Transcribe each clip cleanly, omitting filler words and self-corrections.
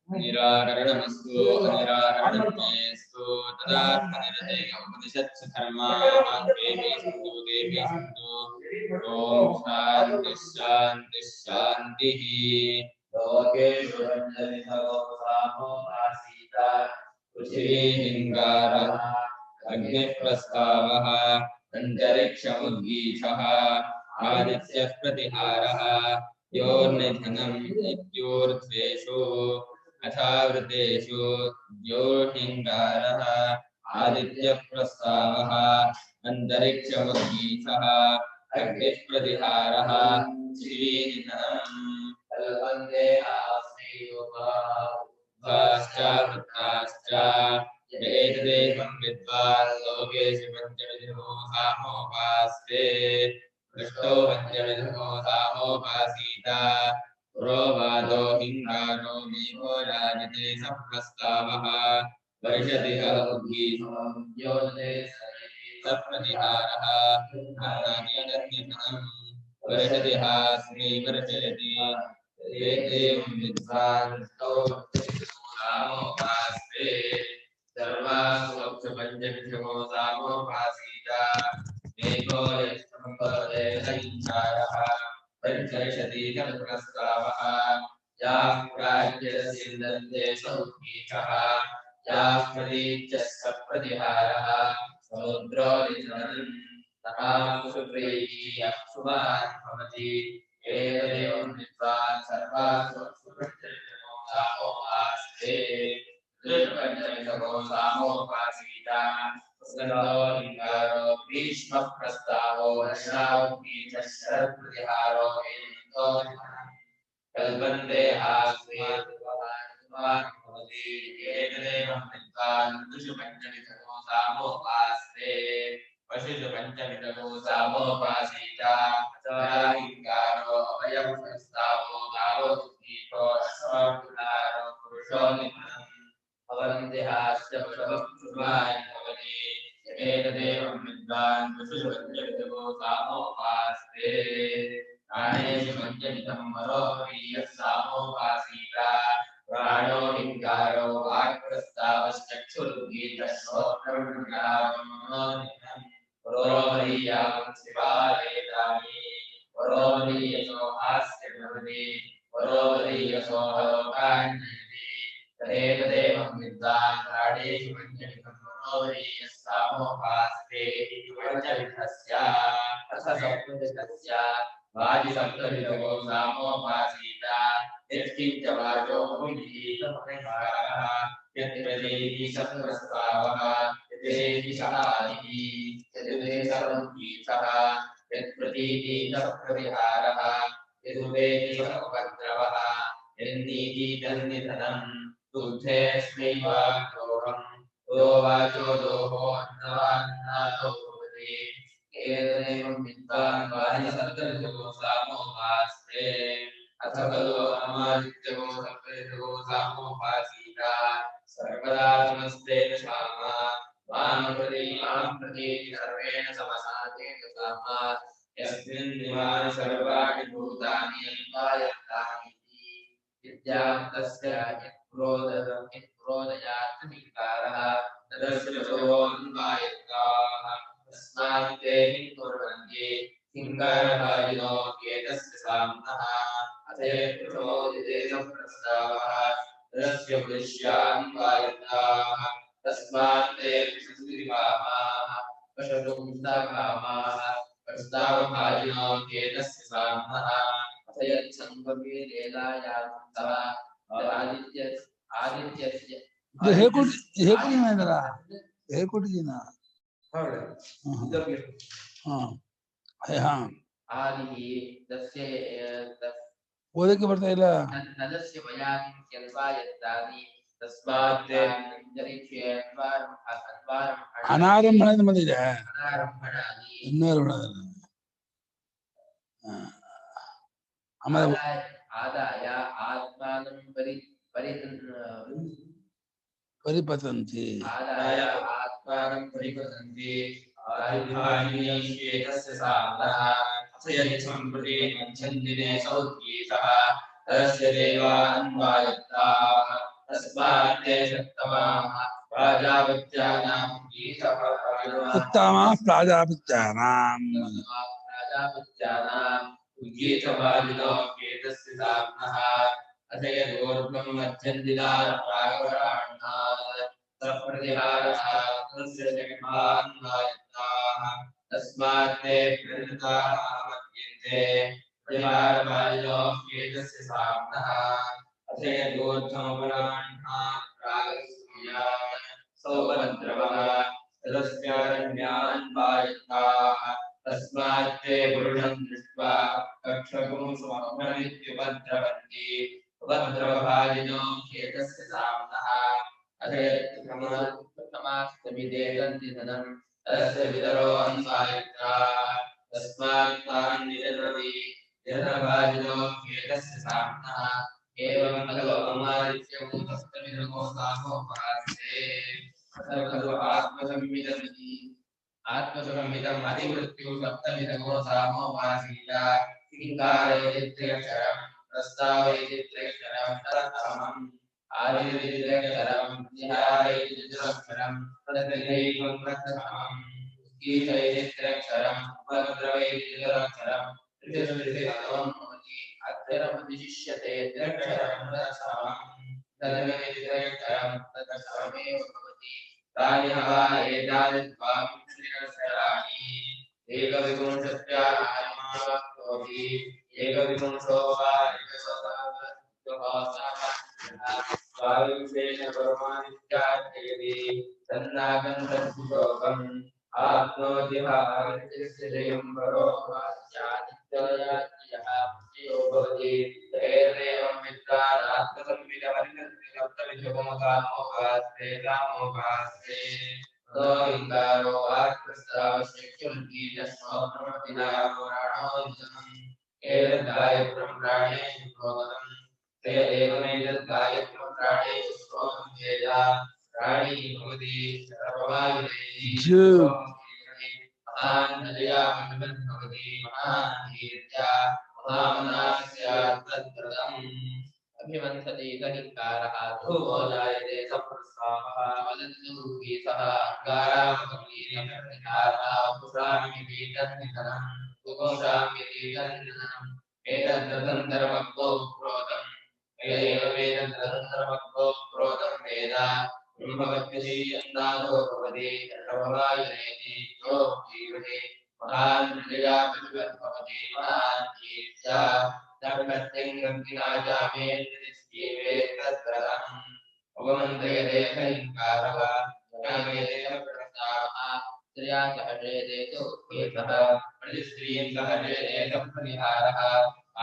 निराकरणमस्तु अनिराकरणमेस्तु तदात्मनिरते उपनिषत्सु धर्माः देवी सन्तु ॐ शान्ति शान्ति शान्तिः लोकेषु रञ्जनिधवो आसीता पृथिवीलिङ्गारः अग्निप्रस्तावः अन्तरिक्षमुद्गीतः आदित्यः प्रतिहारः योर्निधनम् इत्योर्ध्वेषु अथावृतेषु द्योर्हिङ्गारः आदित्यः प्रस्तावः अन्तरिक्षमुद्गीतः अग्निः प्रतिहारः पृथिवीनिधनम् कल्पन्ते वृत्ताश्च एतदेकं विद्वान् लोकेषु पञ्चविधो सामोपास्ते दृष्टो पञ्चविधो सामोपासीता पुरोवादो हिङ्गारो मेघो राजते सप्रस्तावः वर्षति उद्गीतोजते सप्रतिहारः वर्षति हास्मि वर्षयति एतेवं विद्वान् सामोपास्ते सर्वासु पञ्चविधो सामोपासीता मेघो यष्टम्बरः पञ्चविंशति प्रस्तावः याः प्राच्यसिन्दन्ते सौगीतः याः प्रतीच्यः सप्रतिहारः समुद्रो निधनम् तमासुप्रीतिः अक्षुमान् भवति एतदेवं विद्वान् सर्वासु पञ्चविधो सामोपास्ते पञ्चविधो सामोपासीता लिङ्गारो भीष्मप्रस्तावो वर्षावगीतः शरत्प्रतिहारो कल्पन्ते भवति एतदेवं विद्वान् ऋषु पञ्चविधो सामोपास्ते पशुषु पञ्चविधो सामोपासीता लिङ्गारो अभयप्रस्तावो गावोद्गीतो अश्वप्रतिहारो पुरुषो निधनम् भवन्ति हास्यवशवक्षुमान् भवति एतदेवं विद्वान् पशुषु पञ्चविधो सामोपास्ते प्राणेषु पञ्चविधं मरोपीयः सामोपासीता प्राणो हिङ्गारो वाक्प्रस्तावश्चक्षुर्गीतः श्रोत्रं परोमरीयां शिवालयितानि परोमरीयसो हास्य भवति परोमरीयसो लोकान्यति तदेवं विद्वान् प्राणेषु पञ्चविधं मनोरीयः सामोपास्ते पञ्चविधस्य अथ सप्तविधस्य वाजिसप्तविधो सामोपासीता यत्किञ्च वाचो विहितमहारः यत्प्रतीतिः सप्रस्तावः यदेतिः आदिः यदुदेशगीतः यत्प्रतीतिः सप्रविहारः यदुवेतिः उपद्रवः यन्नीतितन्निधनम् दुग्धेष्वैवाग्रोहम् यो वाचो दोहो अन्नवान्नादो भवति एतदेवं विद्वान् वाजिसप्तविधो सामोपास्ते अथ खलु अमादित्यवो सप्तविधो सामोपासीता सर्वदा समस्तेन सामा मां प्रति सर्वेण समसातेन सामा यस्मिन् निवानि सर्वाणि भूतानि अल्पायन्तानि विद्यान्तस्य यत्क्रोधयात्मिकारः तदस्य सोऽन्वायत्ताः तस्मात् ते कुर्वन्ति हिङ्गारभाजिनो एतस्य साम्नः अथयप्रचोदितेशप्रस्तावः तदस्य पुरुष्यान्वायत्ताः तस्मात् ते प्रशस्तिकामाः पशुपुंसकामाः प्रस्तावभाजिनो एतस्य साम्नः अथयच्छन्वपि लेलायान्तः आदित्यस्य ಹೇಳ್ಕೊಟ್ಟಿದ್ದೀನಾ आदि तस्य ಓದಕ್ಕೆ ಬರ್ತಾ ಇಲ್ಲ नदस्य वयान्त्यल्पायत्तानि तस्मात् अंतरिक्षे ಅನಾರಂಭಣ ಬಂದಿದೆ अनारम्भणानि ಆಮೇಲೆ आदाय आत्मानं ಪರಿಪತಂತಿ आदाय आत्मानं परिपतन्ति आदिभागीयस्य साम्नः सम्प्रति मध्यन्दिने सौद्गीतः तस्य देवान्वायत्ताः तस्मात् ते शक्तवाः प्राजापत्यानां उत्तमः प्राजापत्यानां प्राजापत्यानां गीतवादिनो वेदस्य साम्नः अथयदूर्ध्वं मध्यन्दिनात् प्रागवराणात् सप्रतिहारः तस्य जगन्मान् वायुताः तस्मात् ते प्रणताः मध्यन्ते प्रतिहारवादिनो वेदस्य साम्नः अथयदूर्ध्वमपराह्णात् प्रागस्मयात् सौभद्रवः तदस्यारण्यान् वायुताः तस्मात् ते पुरुषं दृष्ट्वा कक्षगुं स्वप्नमित्युपद्रवन्ति उपद्रवभाजिनो खेदस्य साम्नः अथयत्प्रथमास्तमिदेतन्ति धनम् तस्य वितरो अन्वायुक्ताः तस्मात् तान् निजनति निजनभाजिनो खेदस्य साम्नः एवं खलु अमादित्यं हस्तमिदमो सामोपास्ते खलु आत्मसंविदमिति आत्मसुखमिदम् अधिवृत्त्यु सप्तमिदमो सामोपासीत किङ्कारयदित्यक्षरम् प्रस्तावयदित्यक्षरम् तत्तमम् आदित्यक्षरम् ध्यायदित्यक्षरम् तद्विधैवम् प्रथमम् गीतयदित्यक्षरम् उपद्रवयदित्यक्षरम् त्रिशुरितमम् भवति अक्षरमधिशिष्यते त्रिक्षरम् तत्तमम् तद्विधैत्यक्षरम् तत्तमेव भवति तानि हवा एतादद्वाविंशतिरक्षराणि एकविंशत्याहारमावक्तोऽपि एकविंशो वा द्वाविंशेन परमानित्यार्थयति तन्नागं तद्भुतोकम् आप्नोति भागस्य जयं परो वाच्यादित्ययात्ययः प्रत्ययो भवति तैरेवं विद्वान् आत्मसंविदमनिसप्तविधमोकामोपास्ते कामोपास्ते इंकारो आत्मस्तावश्यक्यमतीतस्मोत्रमतिनापुराणोदितम् एतद्गायत्रं प्राणेषु प्रोक्तम् एवमेतद्गायत्रं प्राणेषु श्रोतं वेद प्राणी भवति सर्वमायुधेहि महान्तजया भवति महान्तीर्या महामनास्यात्तद्व्रतम् अभिमन्थति तहिकारः ध्रुवो जायते सप्रस्तावः वदन्तु गीतः गारामकमीर्यमर्निकारः पुषामितीतन्निधनम् पुकोषामितीतन्निधनम् एतद्रतन्तरमग्गो क्रोधम् एवमेतद्रतन्तरमग्गो क्रोधम् वेद ब्रह्मवत्यसि अन्नादो भवति सर्ववायुरेति यो जीवति महान् प्रजया प्रतिभवति महान् कीर्त्या तत्प्रदम् उपमन्त्रयदेकहिङ्कारः प्रस्तावः स्त्रिया सहजेदेतो केतः प्रतिस्त्रीं सहजेदेकप्रतिहारः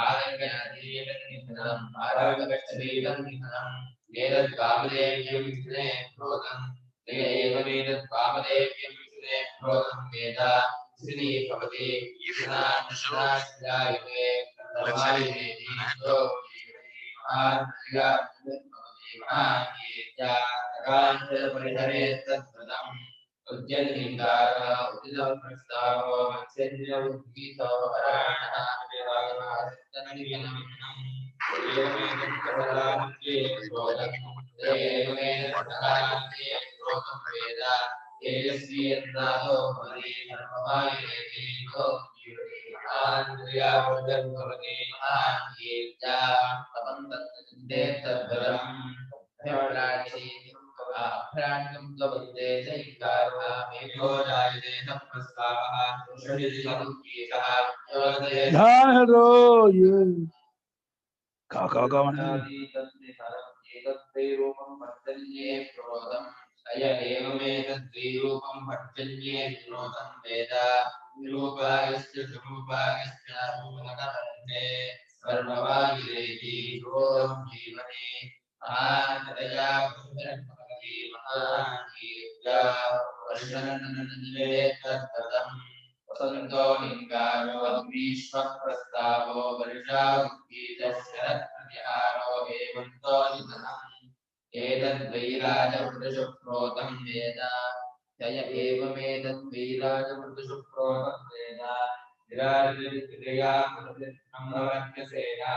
आरङ्गनादीयनिधनम् आरङ्गकच्छरीरनिधनम् एतद्वामदेव्यमिथुने क्रोधम् एवमेतद्वामदेव्यमिथुने क्रोधम् वेद श्रीनी भवति ईशनाश्रायुवे लक्षणेति जो जीवति महान्येत्याकान्तपरिहरे तद्व्रतम् उद्यन्निङ्कारः उदितं प्रस्तावो मत्स्यन्योद्गीतो वराणः विभागमासक्तनिगमनम् एवमेतत्प्रधानत्वे क्रोधम् एवमेतत्प्रधानत्वे क्रोधं वेद तेजस्वीयन्नादो भवति सर्वमायुरेति जो जीवति महान्त्रियावर्गं भवति महान्येत्या तपन्तन्देतद्वरम् अभ्राण्यं त्ववन्दे चैकारः मेघो जायते न प्रस्तावः षडिदिसमुद्गीतः ध्यानो ये एतद्वैरूपं वर्तन्ये क्रोधम् अय एवमेतद्वैरूपं वर्तन्ये क्रोधं वेद विरूपायश्च स्वरूपायश्च रूपकर्णे सर्ववायुरेति क्रोधं जीवने महान्तया भवति महान्तीर्या वर्षनन्वेतद्व्रतम् वसन्तो लिङ्गारो ग्रीष्मप्रस्तावो वर्षावुद्गीतशरत्प्रतिहारो हेमन्तो निधनम् एतद्वैराजवृषुप्रोतं वेद जय एवमेतद्वैराजवृषुप्रोतं वेद विराजविक्रिया ब्रह्मवर्चसेना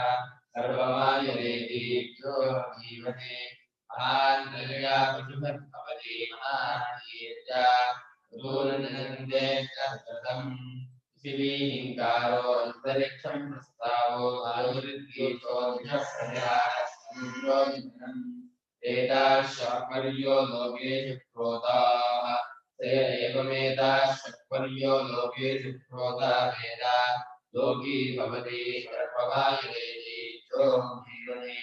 सर्वमायुरेति जो जीवते हिंकारो अंतरिक्षं प्रस्तावो आयुर्गीतो निजप्रजाः एताश्चपर्यो लोकेषु क्रोधाः स एवमेताश्चपर्यो लोकेषु क्रोधा वेदा लोकी भवति सर्वमायते चोमीवने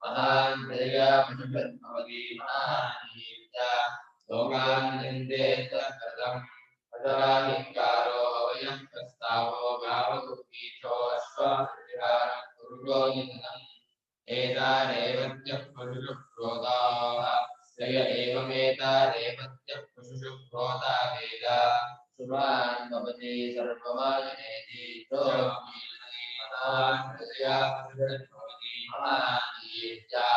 महान् प्रजया पशुभवति महानीत्या लोकान् निन्दे तत्कृतम् अतराहिंकारो अवयं प्रस्तावो गावगुप्तीचो अश्वाविहारः कुरुडो निधनम् एतारेवत्यः पशुषु क्रोधाः स एवमेतारेवत्यः पशुषु क्रोधा वेदा शुभान् भवति सर्वमायनेति चोमीवने महान् प्रजया पशुभवति महानीत्या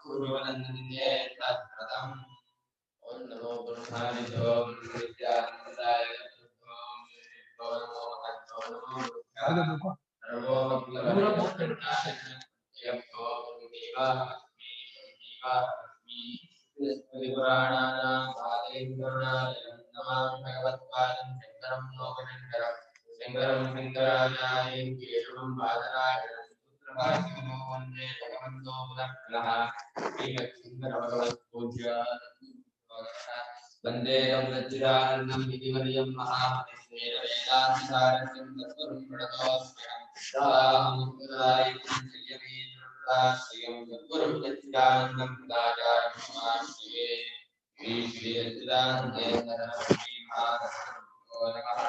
कुर्वन्ये तत्कृतम् ओम नमो ब्रह्मादितो विद्यानंदाय वंदे वज्रानंदं विधिवर्यं महामहिमेन वेदांतारण्यं तत्पुरुं प्रणतोऽस्म्यहं रामुद्रायितं श्रियमेन्द्रप्राश्रियं तत्पुरुं वज्रानन्दं सदाचारं समाश्रिये श्री वज्रानन्देन्द्र श्रीमहानमो नमः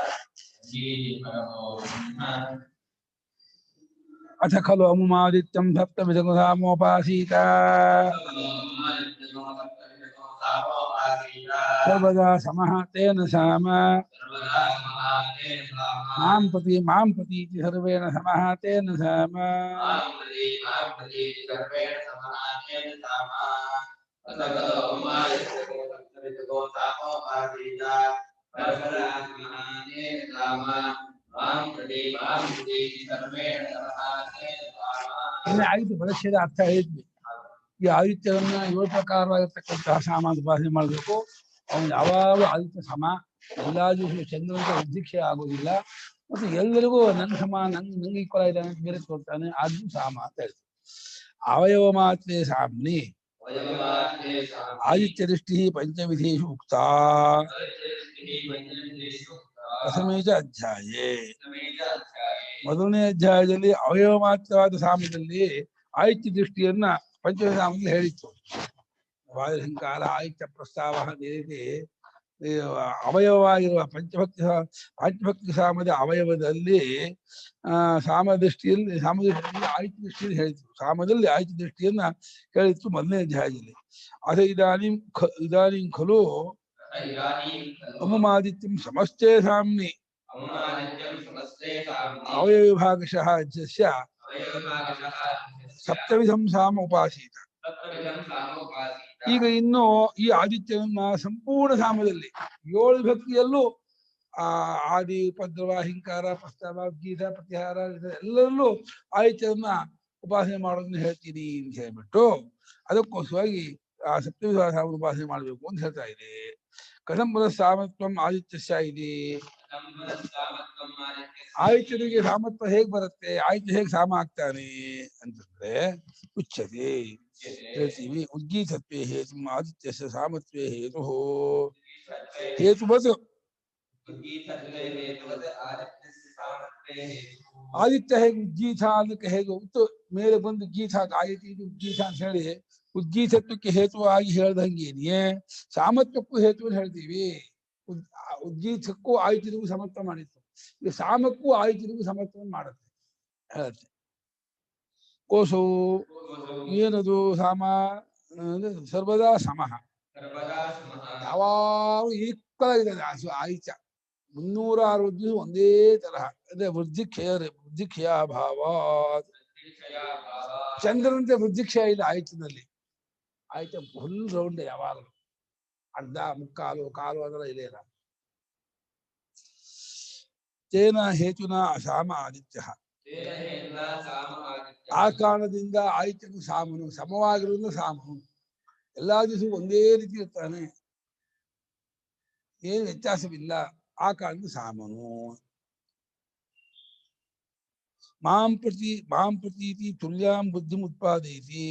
श्री परमो ब्रह्म अथ खलु अमुमादित्यं सप्तविधमुधामोपासीता सर्वदा समः तेन साम मां प्रति सर्वेण समः तेन साम ಆಯಿತು ಪರೀಕ್ಷೆದ ಅರ್ಥ ಹೇಳಿದ್ವಿ ಈ ಆದಿತ್ಯವನ್ನ 7 ಪ್ರಕಾರವಾಗಿರ್ತಕ್ಕಂತಹ ಸಾಮ ಉಪಾಸನೆ ಮಾಡಬೇಕು ಅವನು ಯಾವಾಗ ಆದಿತ್ಯ ಸಮ ಎಲ್ಲಾ ದಿವಸ ಚಂದ್ರನಿಗೆ ಉದ್ದೀಕ್ಷೆ ಆಗೋದಿಲ್ಲ ಮತ್ತು ಎಲ್ಲರಿಗೂ ನನ್ನ ಸಮ ನಂಗೆ ಈಕ್ವಲ್ ಇದ್ದಾನೆ ಅಂತ ಬೇರೆ ತೋರ್ತಾನೆ ಅದು ಸಾಮ ಅಂತ ಹೇಳ್ತಾರೆ ಅವಯವ ಮಾತ್ರೇ ಸಾಮ್ನಿ ಆದಿತ್ಯ ದೃಷ್ಟಿ ಪಂಚವಿಧೇಷು ಉಕ್ತ ದಶಮೇಜ ಅಧ್ಯಾಯೇ ಮೊದಲನೇ ಅಧ್ಯಾಯದಲ್ಲಿ ಅವಯವ ಮಾತ್ರವಾದ ಸಾಮದಲ್ಲಿ ಆದಿತ್ಯ ದೃಷ್ಟಿಯನ್ನ ಪಂಚಮಸಾಮದಲ್ಲಿ ಹೇಳಿತ್ತು ವಾಯುಹಿಂಕಾರ ಆದಿತ್ಯ ಪ್ರಸ್ತಾವ ರೀತಿ ಅವಯವವಾಗಿರುವ ಪಂಚಭಕ್ತಿ ಸಾಮದ ಅವಯವದಲ್ಲಿ ಸಾಮದೃಷ್ಟಿಯಲ್ಲಿ ಆದಿತ್ಯ ದೃಷ್ಟಿಯಲ್ಲಿ ಹೇಳಿತ್ತು ಸಾಮದಲ್ಲಿ ಆದಿತ್ಯ ದೃಷ್ಟಿಯನ್ನ ಹೇಳಿತ್ತು ಮೊದಲನೇ ಅಧ್ಯಾಯದಲ್ಲಿ ಅದ ಇದಾನಿಂ ಖಲು ಅಮುಮಾದಿತ್ಯಂ ಸಮಸ್ತೆ ಸಾಮ್ನಿ ಅವಯವ ವಿಭಾಗಶಃ ಅಧ್ಯಸ್ಯ ಸಪ್ತವಿಧಂ ಸಾಮ ಉಪಾಸೀತ ಈಗ ಇನ್ನು ಈ ಆದಿತ್ಯವನ್ನ ಸಂಪೂರ್ಣ ಸಾಮದಲ್ಲಿ 7 ಭಕ್ತಿಯಲ್ಲೂ ಆದಿ ಉಪದ್ರವ ಹಿಂಕಾರ ಪ್ರಸ್ತಾವ ಗೀತ ಪ್ರತಿಹಾರ ಎಲ್ಲರಲ್ಲೂ ಆದಿತ್ಯವನ್ನ ಉಪಾಸನೆ ಮಾಡೋದನ್ನ ಹೇಳ್ತೀನಿ ಅಂತ ಹೇಳ್ಬಿಟ್ಟು ಅದಕ್ಕೋಸ್ಕರವಾಗಿ ಆ ಸಪ್ತವಿಧ ಸಾಮ ಉಪಾಸನೆ ಮಾಡಬೇಕು ಅಂತ ಹೇಳ್ತಾ ಇದೆ ಕದಂಬರ ಸಾಮತ್ವಂ ಆದಿತ್ಯಸ್ಯ ಇದೆ ಆದಿತ್ಯನಿಗೆ ಸಾಮತ್ವ ಹೇಗ್ ಬರುತ್ತೆ ಆದಿತ್ಯ ಹೇಗ್ ಸಾಮ ಆಗ್ತಾನೆ ಅಂತಂದ್ರೆ ಉಚ್ಯತೆ ಹೇಳ್ತೀವಿ ಉದ್ಗೀತತ್ವೇ ಹೇತು ಆದಿತ್ಯಸ್ಯ ಸಾಮತ್ವೇ ಹೇತು ಹೇತುವತ್ ಆದಿತ್ಯ ಹೇಗೆ ಉದ್ಗೀತ ಅನ್ನಕ್ಕೆ ಹೇಗೆ ಉತ್ತು ಮೇಲೆ ಬಂದು ಗೀತ ಆಯಿತು ಇದು ಉದ್ಗೀತ ಅಂತ ಹೇಳಿ ಉದ್ಗೀತತ್ವಕ್ಕೆ ಹೇತುವಾಗಿ ಹೇಳ್ದಂಗೇನಿಯೇ ಸಾಮತ್ವಕ್ಕೂ ಹೇತುವನ್ನು ಹೇಳ್ತೀವಿ ಉದ್ಗೀತಕ್ಕೂ ಆಯುತಿಗೂ ಸಮತ್ವ ಮಾಡಿತ್ತು ಈಗ ಸಾಮಕ್ಕೂ ಆಯುತಿಗೂ ಸಮತ್ವ ಮಾಡುತ್ತೆ ಹೇಳುತ್ತೆ ಕೋಶವು ಏನದು ಸಾಮ ಸರ್ವದಾ ಸಮಃ ಯಾವಾಗ ಈಕ್ವಲ್ ಆಗಿದೆ ಆಯುತ್ಯ 360 ದಿವಸ ಒಂದೇ ತರಹ ಅದೇ ವೃದ್ಧಿಕ್ಷಯ ಭಾವ ಚಂದ್ರನಂತೆ ವೃದ್ಧಿಕ್ಷಯ ಇದೆ ಆಯುತ್ಯದಲ್ಲಿ ಆಯ್ತು ಫುಲ್ ರೌಂಡ್ ಯಾವಾಗಲೂ ಅರ್ಧ ಮುಕ್ಕಾಲು ಕಾಲು ಅದರ ಇದೆ ತೇನ ಹೇತುನ ಸಾಮ ಆದಿತ್ಯ ಆ ಕಾರಣದಿಂದ ಆದಿತ್ಯನು ಸಾಮನು ಸಮವಾಗಿರುವುದು ಸಾಮನು ಎಲ್ಲಾ ದಿವಸವೂ ಒಂದೇ ರೀತಿ ಇರ್ತಾನೆ, ಏನು ವ್ಯತ್ಯಾಸವಿಲ್ಲ. ಆ ಕಾರಣದಿಂದ ಸಾಮನು. ಮಾಂ ಪ್ರತೀತಿ ತುಲ್ಯಾಂ ಬುದ್ಧಿ ಉತ್ಪಾದಯತಿ.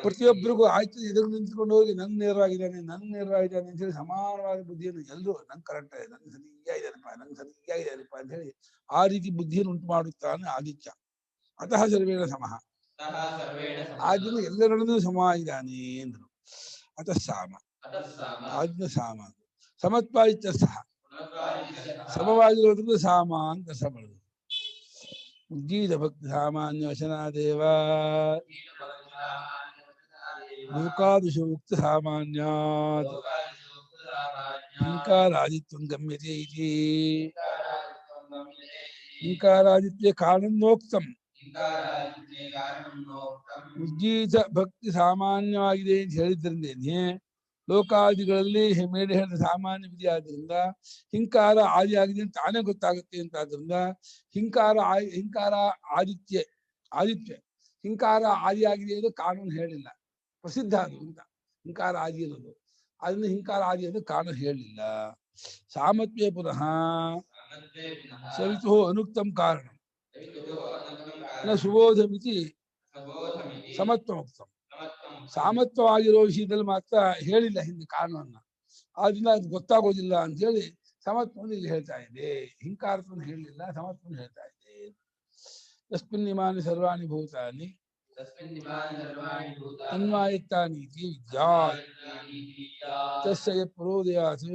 ಪ್ರತಿಯೊಬ್ಬರಿಗೂ ಆಯ್ತು ಎದುರು ನಿಂತ್ಕೊಂಡು ಹೋಗಿ ನನ್ ನೇರವಾಗಿದ್ದಾನೆ ಅಂತ ಹೇಳಿ ಸಮಾನವಾದ ಬುದ್ಧಿಯನ್ನು ಎಲ್ಲರೂ ನಂಗೆ ಕರೆಕ್ಟ್ ಇದೆ, ನಂಗೆ ಸರಿಯಾಗಿದ್ದಾನೆಪ್ಪ ಅಂತ ಹೇಳಿ ಆ ರೀತಿ ಬುದ್ಧಿಯನ್ನು ಉಂಟು ಮಾಡುತ್ತಾನೆ ಆದಿತ್ಯ. ಅತಃ ಸರ್ವೇಣ ಸಮಃ, ಆದ್ದರಿಂದ ಎಲ್ಲರೊಡನೆ ಸಮ ಇದ್ದಾನೆ ಎಂದರು. ಅತಃ ಸಾಮ, ಆದ್ನ ಸಾಮ ಸಮತ್ವಾದಿತ್ಯ ಸಹ ಸಮವಾಗಿರೋದ್ರಿಂದ ಸಾಮ ಅಂತ ಅರ್ಥ ಮಾಡುದು. ಉಜ್ಜೀತ ಭಕ್ತಿ ಸಾಮಾನ್ಯ ವಚನಾದೇವ ಲೋಕಾದಿಶು ಮುಕ್ತ ಸಾಮಾನ್ಯಾತ್ ಹಿಂಕಾರಾದಿತ್ಯಂ ಗಮ್ಯತೆ ಇತಿ. ಹಿಂಕಾರಾದಿತ್ಯ ಕಾರಣೋಕ್ತಂ ಉಜ್ಜೀತ ಭಕ್ತಿ ಸಾಮಾನ್ಯವಾಗಿದೆ ಅಂತ ಹೇಳಿದ್ರಿಂದೇನೆ ಲೋಕಾದಿಗಳಲ್ಲಿ ಮೇಲೆ ಹೇಳಿದ ಸಾಮಾನ್ಯ ವಿಧಿ ಆದ್ರಿಂದ ಹಿಂಕಾರ ಆದಿ ಆಗಿದೆ ಅಂತ ತಾನೇ ಗೊತ್ತಾಗುತ್ತೆ ಅಂತ. ಆದ್ರಿಂದ ಹಿಂಕಾರ ಆದಿತ್ಯ ಹಿಂಕಾರ ಆದಿ ಆಗಿದೆ ಅದು ಕಾನೂನು ಹೇಳಿಲ್ಲ, ಪ್ರಸಿದ್ಧ ಅದು ಅಂತ ಹಿಂಕಾರ ಆದಿ ಇರೋದು. ಅದನ್ನ ಹಿಂಕಾರ ಆದಿ ಅದು ಕಾನೂನು ಹೇಳಿಲ್ಲ. ಸಾಮತ್ವೇ ಪುನಃ ಸವಿತು ಅನುಕ್ತಂ ಕಾರಣ ನ ಸುಬೋಧಮಿತಿ ಸಮತ್ವಮುಕ್ತಂ. ಸಾಮತ್ವವಾಗಿರೋ ವಿಷಯದಲ್ಲಿ ಮಾತ್ರ ಹೇಳಿಲ್ಲ ಹಿಂದೆ ಕಾರಣವನ್ನ, ಆದ್ರಿಂದ ಅದು ಗೊತ್ತಾಗೋದಿಲ್ಲ ಅಂತ ಹೇಳಿ ಸಮತ್ವವನ್ನು ಇಲ್ಲಿ ಹೇಳ್ತಾ ಇದೆ. ಹಿಂಕಾರತ್ವವನ್ನು ಹೇಳಲಿಲ್ಲ, ಸಮತ್ವವನ್ನು ಹೇಳ್ತಾ ಇದೆ. ತಸ್ಮಿನ್ ಇಮಾನಿ ಸರ್ವಾಣಿ ಭೂತಾನಿ ಅನ್ವಾಯತ್ತಾನೀತಿ ವಿದ್ಯಾತ್ ತಸ್ಯ ಪುರೋದಯಾತ್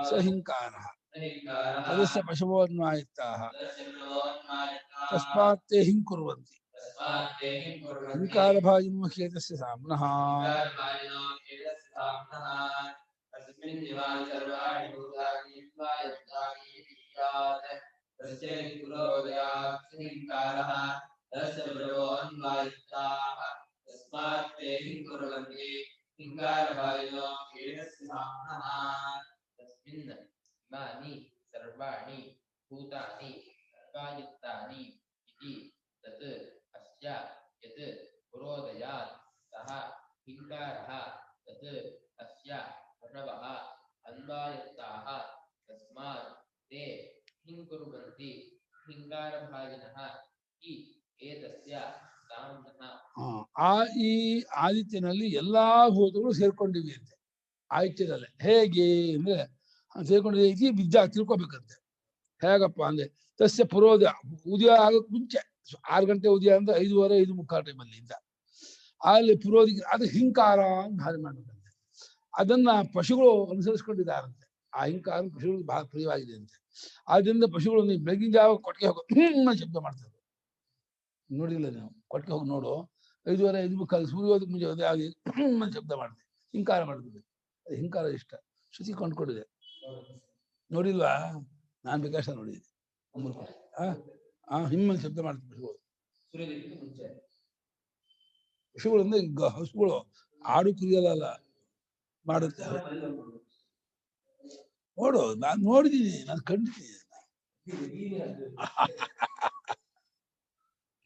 ಸ ಹಿಂಕಾರಃ ತದಸ್ಯ ಪಶವೋ ಅನ್ವಾಯತ್ತಾಃ ತಸ್ಮಾತ್ ತೇ ಹಿಂಕುರ್ವಂತಿ ಹಿಂಕಾರಭಾಜಿನೋ ಹೇತಸ್ಯ ಸಾಮ್ನಃ. ಸರ್ವಾಣಿ ಭೂತಾನಿ ಅನ್ವಾಯುಕ್ತಾನಿ ಇತಿ ತತ್ ಅಸ್ಯ ಯತ್ ಪುರೋದಯಾತ್ ಸಹ ಹಿಂಕಾರಃ ತತ್ ಅಸ್ಯ ಪಶವಃ ಅನ್ವಾಯುಕ್ತಾಃ ತಸ್ಮಾತ್ ತೇ ಹಿಂಕುರ್ವಂತಿ ಹಿಂಕಾರಭಾಜಿನಃ ಇ ಏತಸ್ಯ ಸಾಮ್ನಃ. ಈ ಆದಿತ್ಯನಲ್ಲಿ ಎಲ್ಲಾ ಭೂತಗಳು ಸೇರ್ಕೊಂಡಿವೆ ಅಂತೆ ಆದಿತ್ಯದಲ್ಲೇ. ಹೇಗೆ ಅಂದ್ರೆ ಸೇರ್ಕೊಂಡಿದೆ ಇತಿ ವಿದ್ಯಾ ತಿಳ್ಕೊಬೇಕಂತೆ. ಹೇಗಪ್ಪ ಅಂದ್ರೆ ತಸ್ಯ ಪುರೋದಯ ಉದಯ ಆಗಕ್ ಮುಂಚೆ 6 ಗಂಟೆ ಉದಯ ಅಂದ್ರೆ 5:15 5:45 ಟೈಮಲ್ಲಿ ಇದ್ದ ಅಲ್ಲಿ ಪುರೋದಿ ಅದು ಹಿಂಕಾರ ಅಂತ ಭಾವನೆ ಮಾಡ್ಬೇಕಂತೆ. ಅದನ್ನ ಪಶುಗಳು ಅನುಸರಿಸ್ಕೊಂಡಿದ್ದಾರಂತೆ. ಆ ಹಿಂಕಾರ ಪಶುಗಳು ಬಹಳ ಪ್ರಿಯವಾಗಿದೆ ಅಂತೆ. ಆದ್ರಿಂದ ಪಶುಗಳು ನೀವು ಬೆಳಗಿನ ಜಾವ ಕೊಟ್ಟಿಗೆ ಹೋಗೋ ಶಬ್ದ ಮಾಡ್ತಾರೆ. ನೋಡಿಲ್ಲ ನೀವು? ಕೊಟ್ಟಿಗೆ ಹೋಗಿ ನೋಡು, 5:15 5:45 ಸೂರ್ಯೋದಕ್ಕೆ ಮುಂಚೆ ಆಗಿ ಶಬ್ದ ಮಾಡ್ತೇವೆ, ಹಿಂಕಾರ ಮಾಡ್ತದೆ. ಅದು ಹಿಂಕಾರ ಇಷ್ಟ, ಶ್ರುತಿ ಕೊಂಡ್ಕೊಂಡಿದೆ. ನೋಡಿಲ್ವಾ? ನಾನ್ ಬೇಕಾಷ್ಟ ನೋಡಿದ್ದೆ. ಹಿಮ್ಮಲ್ಲಿ ಶಬ್ದ ಮಾಡ್ತೀವಿ ಪಶುಗಳು. ಪಶುಗಳು ಅಂದ್ರೆ ಹಸುಗಳು ಆಡು ಕುರಿಯಲ್ಲ ಮಾಡುತ್ತೆ. ನೋಡು, ನಾನು ನೋಡಿದ್ದೀನಿ, ನಾನು ಕಂಡಿದ್ದೀನಿ.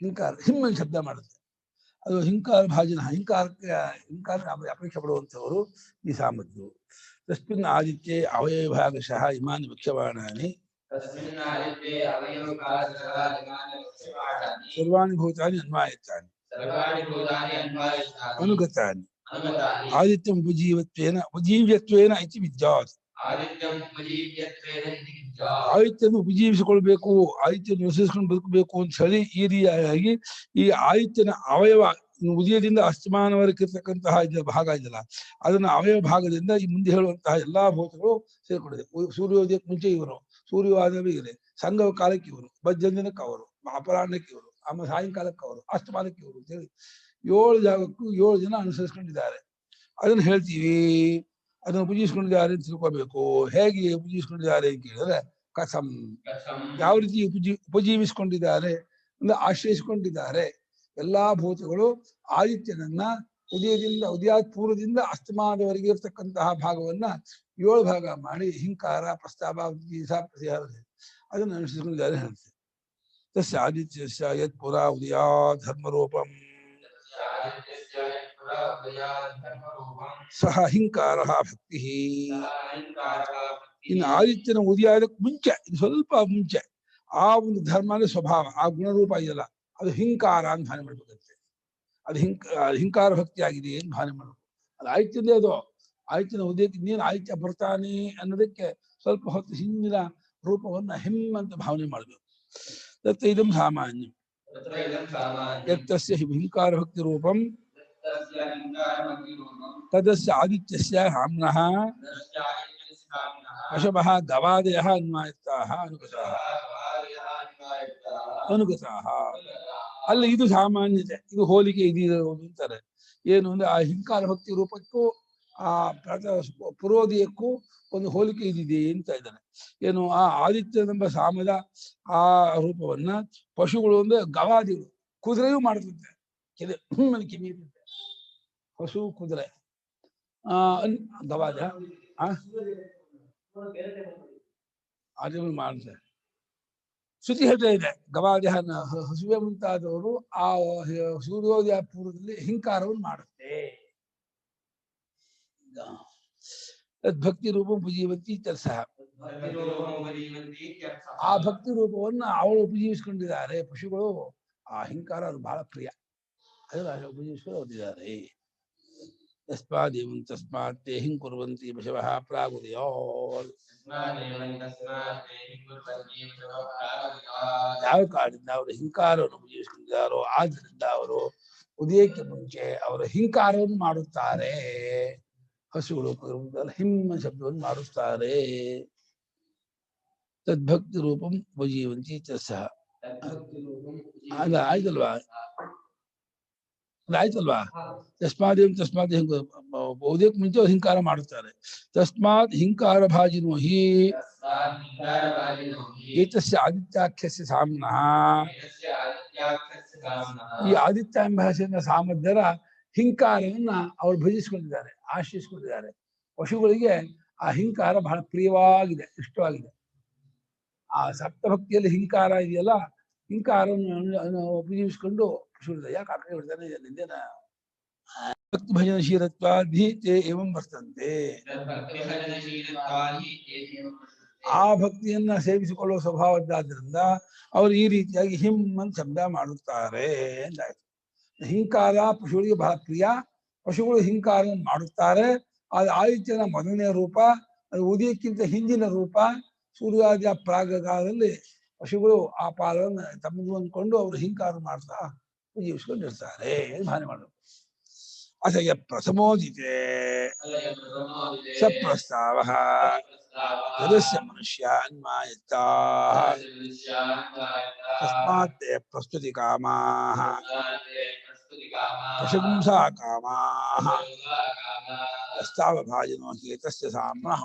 ಹಿಂಕಾರ ಹಿಮ್ಮಲ್ಲಿ ಶಬ್ದ ಮಾಡುತ್ತೆ. ಅದು ಹಿಂಕಾರ ಭಾಜನ. ಹಿಂಕಾರ ಅಪೇಕ್ಷೆ ಪಡುವಂಥವರು ಈ ಸಾಮರ್ಥ್ಯವು. ತಸ್ಮಿನ್ ಆದಿತ್ಯೆ ಅವಯವಭಾಗಶಃ ಇಮಾನಿ ಮುಖ್ಯವಾಣಾನಿ ಸರ್ವಾಣಿ ಭೂತಾನಿ ಅನ್ವಾಯತ್ತಾನಿ ಅನುಗತಾನಿ ಆದಿತ್ಯಂ ಉಪಜೀವ್ಯತ್ವೇನ ಇತಿ ವಿದ್ಯಾತ್. ಆದಿತ್ಯನು ಉಪಜೀವಿಸಿಕೊಳ್ಬೇಕು, ಆದಿತ್ಯನ ನಿವಸಿಸ್ಕೊಂಡು ಬದುಕಬೇಕು ಅಂತ ಹೇಳಿ ಈ ರೀತಿಯಾಗಿ ಈ ಆದಿತ್ಯನ ಅವಯವ ಉದಯದಿಂದ ಅಸ್ತಮಾನವರೆಗಿರ್ತಕ್ಕಂತಹ ಭಾಗ ಇದೆಯಲ್ಲ, ಅದನ್ನ ಅವಯವ ಭಾಗದಿಂದ ಈ ಮುಂದೆ ಹೇಳುವಂತಹ ಎಲ್ಲಾ ಭೂತಗಳು ಸೇರ್ಕೊಂಡಿದೆ. ಸೂರ್ಯೋದಯಕ್ಕೆ ಮುಂಚೆ ಇವರು, ಸೂರ್ಯೋದಯವೇ ಇದೆ, ಸಂಗಮ ಕಾಲಕ್ಕೆ ಇವರು, ಮಧ್ಯಾಹ್ನಕ್ಕೆ ಅವರು, ಅಪರಾಹ್ನಕ್ಕೆ ಇವರು, ಆಮೇಲೆ ಸಾಯಂಕಾಲಕ್ಕೆ ಅವರು, ಅಸ್ತಮಾನಕ್ಕೆ ಇವರು ಅಂತ ಹೇಳಿ 7 ಜಾಗಕ್ಕೂ 7 ಜನ ಅನುಸರಿಸ್ಕೊಂಡಿದ್ದಾರೆ. ಅದನ್ನ ಹೇಳ್ತೀವಿ. ಅದನ್ನು ಉಪಜೀವಿಸ್ಕೊಂಡಿದ್ದಾರೆ ಅಂತ ತಿಳ್ಕೋಬೇಕು. ಹೇಗೆ ಉಪಜೀವಿಸ್ಕೊಂಡಿದ್ದಾರೆ ಅಂತ ಕೇಳಿದ್ರೆ ಕಥಂ, ಯಾವ ರೀತಿ ಉಪಜೀವಿಸ್ಕೊಂಡಿದ್ದಾರೆ ಅಂದ್ರೆ ಆಶ್ರಯಿಸಿಕೊಂಡಿದ್ದಾರೆ. ಎಲ್ಲಾ ಭೂತಗಳು ಆದಿತ್ಯನನ್ನ ಉದಯಾತ್ ಪೂರ್ವದಿಂದ ಅಸ್ತಮಾನದವರೆಗೆ ಇರ್ತಕ್ಕಂತಹ ಭಾಗವನ್ನ 7 ಭಾಗ ಮಾಡಿ ಹಿಂಕಾರ ಪ್ರಸ್ತಾವ ಅದನ್ನು ಅನುಸರಿಸಿಕೊಂಡಿದ್ದಾರೆ ಹೇಳ್ತೀವಿ. ತಸ್ಯ ಆದಿತ್ಯಸ್ಯ ಯತ್ ಪುರಾ ಉದಯಾ ಧರ್ಮರೂಪಂ ಸಹ ಹಿಂಕಾರಃ ಭಕ್ತಿಃ. ಇನ್ನು ಆದಿತ್ಯನ ಉದಯಕ್ಕೆ ಮುಂಚೆ, ಇದು ಸ್ವಲ್ಪ ಮುಂಚೆ ಆ ಒಂದು ಧರ್ಮದ ಸ್ವಭಾವ, ಆ ಗುಣರೂಪ ಇದೆಯಲ್ಲ, ಅದು ಹಿಂಕಾರ ಅಂತ ಭಾವನೆ ಮಾಡ್ಬೇಕಂತೆ. ಅದು ಹಿಂಕಾರ ಭಕ್ತಿ ಆಗಿದೆ ಏನು ಭಾವನೆ ಮಾಡ್ಬೇಕು. ಅದು ಆದಿತ್ಯದೇ ಅದು. ಆದಿತ್ಯನ ಉದಯಕ್ಕೆ ಇನ್ನೇನು ಆದಿತ್ಯ ಬರ್ತಾನೆ ಅನ್ನೋದಕ್ಕೆ ಸ್ವಲ್ಪ ಹೊತ್ತು ಹಿಂದಿನ ರೂಪವನ್ನ ಅಂತ ಭಾವನೆ ಮಾಡಬೇಕು. ತತ್ ಇದಂ ಸಾಮಾನ್ಯ ಯತ್ತಸ್ಯ ಹಿಂಕಾರ ಭಕ್ತಿ ರೂಪಂ ತದಸ್ಯ ಆದಿತ್ಯಸ್ಯ ಹಾಮ್ನಃ ಪಶವಃ ಗವಾದಯಃ ಅನ್ವಾಯತ್ತಾಃ ಅನುಗತಾಃ. ಅಲ್ಲಿ ಇದು ಸಾಮಾನ್ಯತೆ, ಇದು ಹೋಲಿಕೆ ಇದು ಅಂತಾರೆ. ಏನು ಅಂದ್ರೆ ಆ ಹಿಂಕಾರ ಭಕ್ತಿ ರೂಪಕ್ಕೂ ಆ ಪುರೋದಯಕ್ಕೂ ಒಂದು ಹೋಲಿಕೆ ಇದಿದೆ ಅಂತ ಇದ್ದಾನೆ. ಏನು ಆ ಆದಿತ್ಯನೆಂಬ ಸಾಮದ ಆ ರೂಪವನ್ನ ಪಶುಗಳು ಅಂದ್ರೆ ಗವಾದಿಗಳು, ಕುದುರೆಯೂ ಮಾಡ್ತಂತೆ. ಕಿವಿ ಹಸು ಕುದುರೆ ಗವಾದ ಅದು ಮಾಡ್ತಾರೆ. ಶ್ರುತಿ ಹೇಳ್ತಾ ಇದೆ ಗವಾದ ಹಸುವೆ ಮುಂತಾದವರು ಆ ಸೂರ್ಯೋದಯ ಪೂರ್ವದಲ್ಲಿ ಹಿಂಕಾರವನ್ನು ಮಾಡುತ್ತೆ. ಭಕ್ತಿ ರೂಪ ಉಪಜೀವಂತಿ ಸಹ ಆ ಭಕ್ತಿ ರೂಪವನ್ನ ಅವಳು ಉಪಜೀವಿಸ್ಕೊಂಡಿದ್ದಾರೆ. ಪಶುಗಳು ಆ ಹಿಂಕಾರ ಅದು ಬಹಳ ಪ್ರಿಯ, ಅದನ್ನು ಉಪಜೀವಿಸ್ಕೊಂಡು ಓದಿದ್ದಾರೆ. ತಸ್ಮಾತ್ ತೇ ಹಿಂ ಕುರ್ವಂತಿ ಪಶವಃ ಪ್ರಾಗುದಯೋ. ಯಾವ ಕಾರಣದಿಂದ ಅವರು ಹಿಂಕಾರವನ್ನು ಉಪಜೀವಿಸಿಕೊಂಡಿದ್ದಾರೋ ಆದ್ದರಿಂದ ಅವರು ಉದಯಕ್ಕೆ ಮುಂಚೆ ಅವರು ಹಿಂಕಾರವನ್ನು ಮಾಡುತ್ತಾರೆ. ಹಸುಗಳು ಹಿಮ್ಮ ಶಬ್ದವನ್ನು ಮಾಡುತ್ತಾರೆ. ತದ್ಭಕ್ತಿ ರೂಪಂ ಉಪಜೀವಂತಿ ಸಹ. ಅಲ್ಲ ಆಯ್ತಲ್ವಾ, ಆಯ್ತಲ್ವಾ. ತಸ್ಮಾತ್ ಉದಯಕ್ಕೆ ಮುಂಚೆ ಹಿಂಕಾರ ಮಾಡುತ್ತಾರೆ. ತಸ್ಮಾತ್ ಹಿಂಕಾರ ಭಾಜಿನೋ ಹಿ ಏತಸ್ಯ ಆದಿತ್ಯಾಖ್ಯಸ್ಯ ಸಾಮ್ನಃ. ಈ ಆದಿತ್ಯ ಎಂಬ ಹೆಸರಿನ ಸಾಮರ್ಥ್ಯರ ಹಿಂಕಾರವನ್ನ ಅವರು ಭಜಿಸಿಕೊಂಡಿದ್ದಾರೆ, ಆಶ್ರಯಿಸಿಕೊಂಡಿದ್ದಾರೆ. ಪಶುಗಳಿಗೆ ಆ ಹಿಂಕಾರ ಬಹಳ ಪ್ರಿಯವಾಗಿದೆ, ಇಷ್ಟವಾಗಿದೆ. ಆ ಸಪ್ತಭಕ್ತಿಯಲ್ಲಿ ಹಿಂಕಾರ ಇದೆಯಲ್ಲ, ಹಿಂಕಾರವನ್ನು ಉಪಯೋಗಿಸಿಕೊಂಡು ಪಶುಗಳು ಯಾಕೆ ಆ ಕಡೆ ಬಿಡ್ತಾನೆ ನಿಂದೇನ ಭಕ್ತಿ ಭಜನಶೀಲತ್ವಾಧಿ ತೇ ಏವಂ ವರ್ತಂತೆ. ಆ ಭಕ್ತಿಯನ್ನ ಸೇವಿಸಿಕೊಳ್ಳುವ ಸ್ವಭಾವದ್ದಾದ್ರಿಂದ ಅವರು ಈ ರೀತಿಯಾಗಿ ಹಿಂ ಅಂತ ಶಬ್ದ ಮಾಡುತ್ತಾರೆ ಎಂದಾಯ್ತು. ಹಿಂಕಾರ ಪಶುಗಳಿಗೆ ಬಹಳ ಪ್ರಿಯ, ಪಶುಗಳು ಹಿಂಕಾರವನ್ನು ಮಾಡುತ್ತಾರೆ. ಅದು ಆದಿತ್ಯನ ಮೊದಲನೇ ರೂಪ, ಅದು ಉದಯಕ್ಕಿಂತ ಹಿಂದಿನ ರೂಪ. ಸೂರ್ಯೋದಯ ಪ್ರಾಗಕಾಲದಲ್ಲಿ ಪಶುಗಳು ಆ ಪಾಲವನ್ನು ತಮ್ಮದು ಅಂದ್ಕೊಂಡು ಅವರು ಹಿಂಕಾರ ಮಾಡ್ತಾ ಜೀವಿಸ್ಕೊಂಡಿರ್ತಾರೆ ಎಂದು ಭಾವನೆ ಮಾಡಬೇಕು. ಅಸಯ ಪ್ರಥಮೋದಿತೆ ಸ ಪ್ರಸ್ತಾವ ತದಸ್ಯ ಮನುಷ್ಯ ಅನ್ವಾಯತ್ತಾ ತಸ್ಮಾತ್ ಪ್ರಸ್ತುತಿ ಕಾಮಾಃ ಪ್ರಶಂಸಾ ಕಾಮಾಃ ಪ್ರಸ್ತಾವ ಭಾಜನೋ ಹೇತಸ್ಯ ಸಾಮ್ನಃ.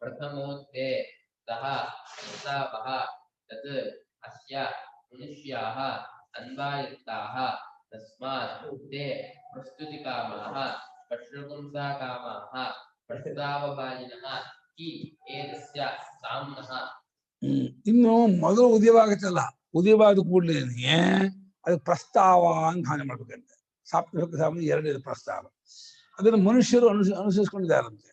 प्रथमोत्ते सः प्रस्तावः तत् अस्य मनुष्याः अन्वायत्ताः तस्मात् ते प्रस्तुतिकामाः पशुपुंसाकामाः प्रस्तावभाजिनः हि एतस्य साम्नः. ಇನ್ನು ಮೊದಲು ಉದಯವಾಗುತ್ತಲ್ಲ, ಉದಯವಾದ ಕೂಡಲೇ ಅದು ಪ್ರಸ್ತಾವ ಅಂತ ಭಾವನೆ ಮಾಡ್ಬೇಕಂತೆ. ಸಾಪ್ತಭಕ್ತಿ ಸಾಮಾನ್ಯ ಎರಡನೇದು ಪ್ರಸ್ತಾವ. ಅದನ್ನು ಮನುಷ್ಯರು ಅನುಸರಿಸ್ಕೊಂಡಿದ್ದಾರಂತೆ.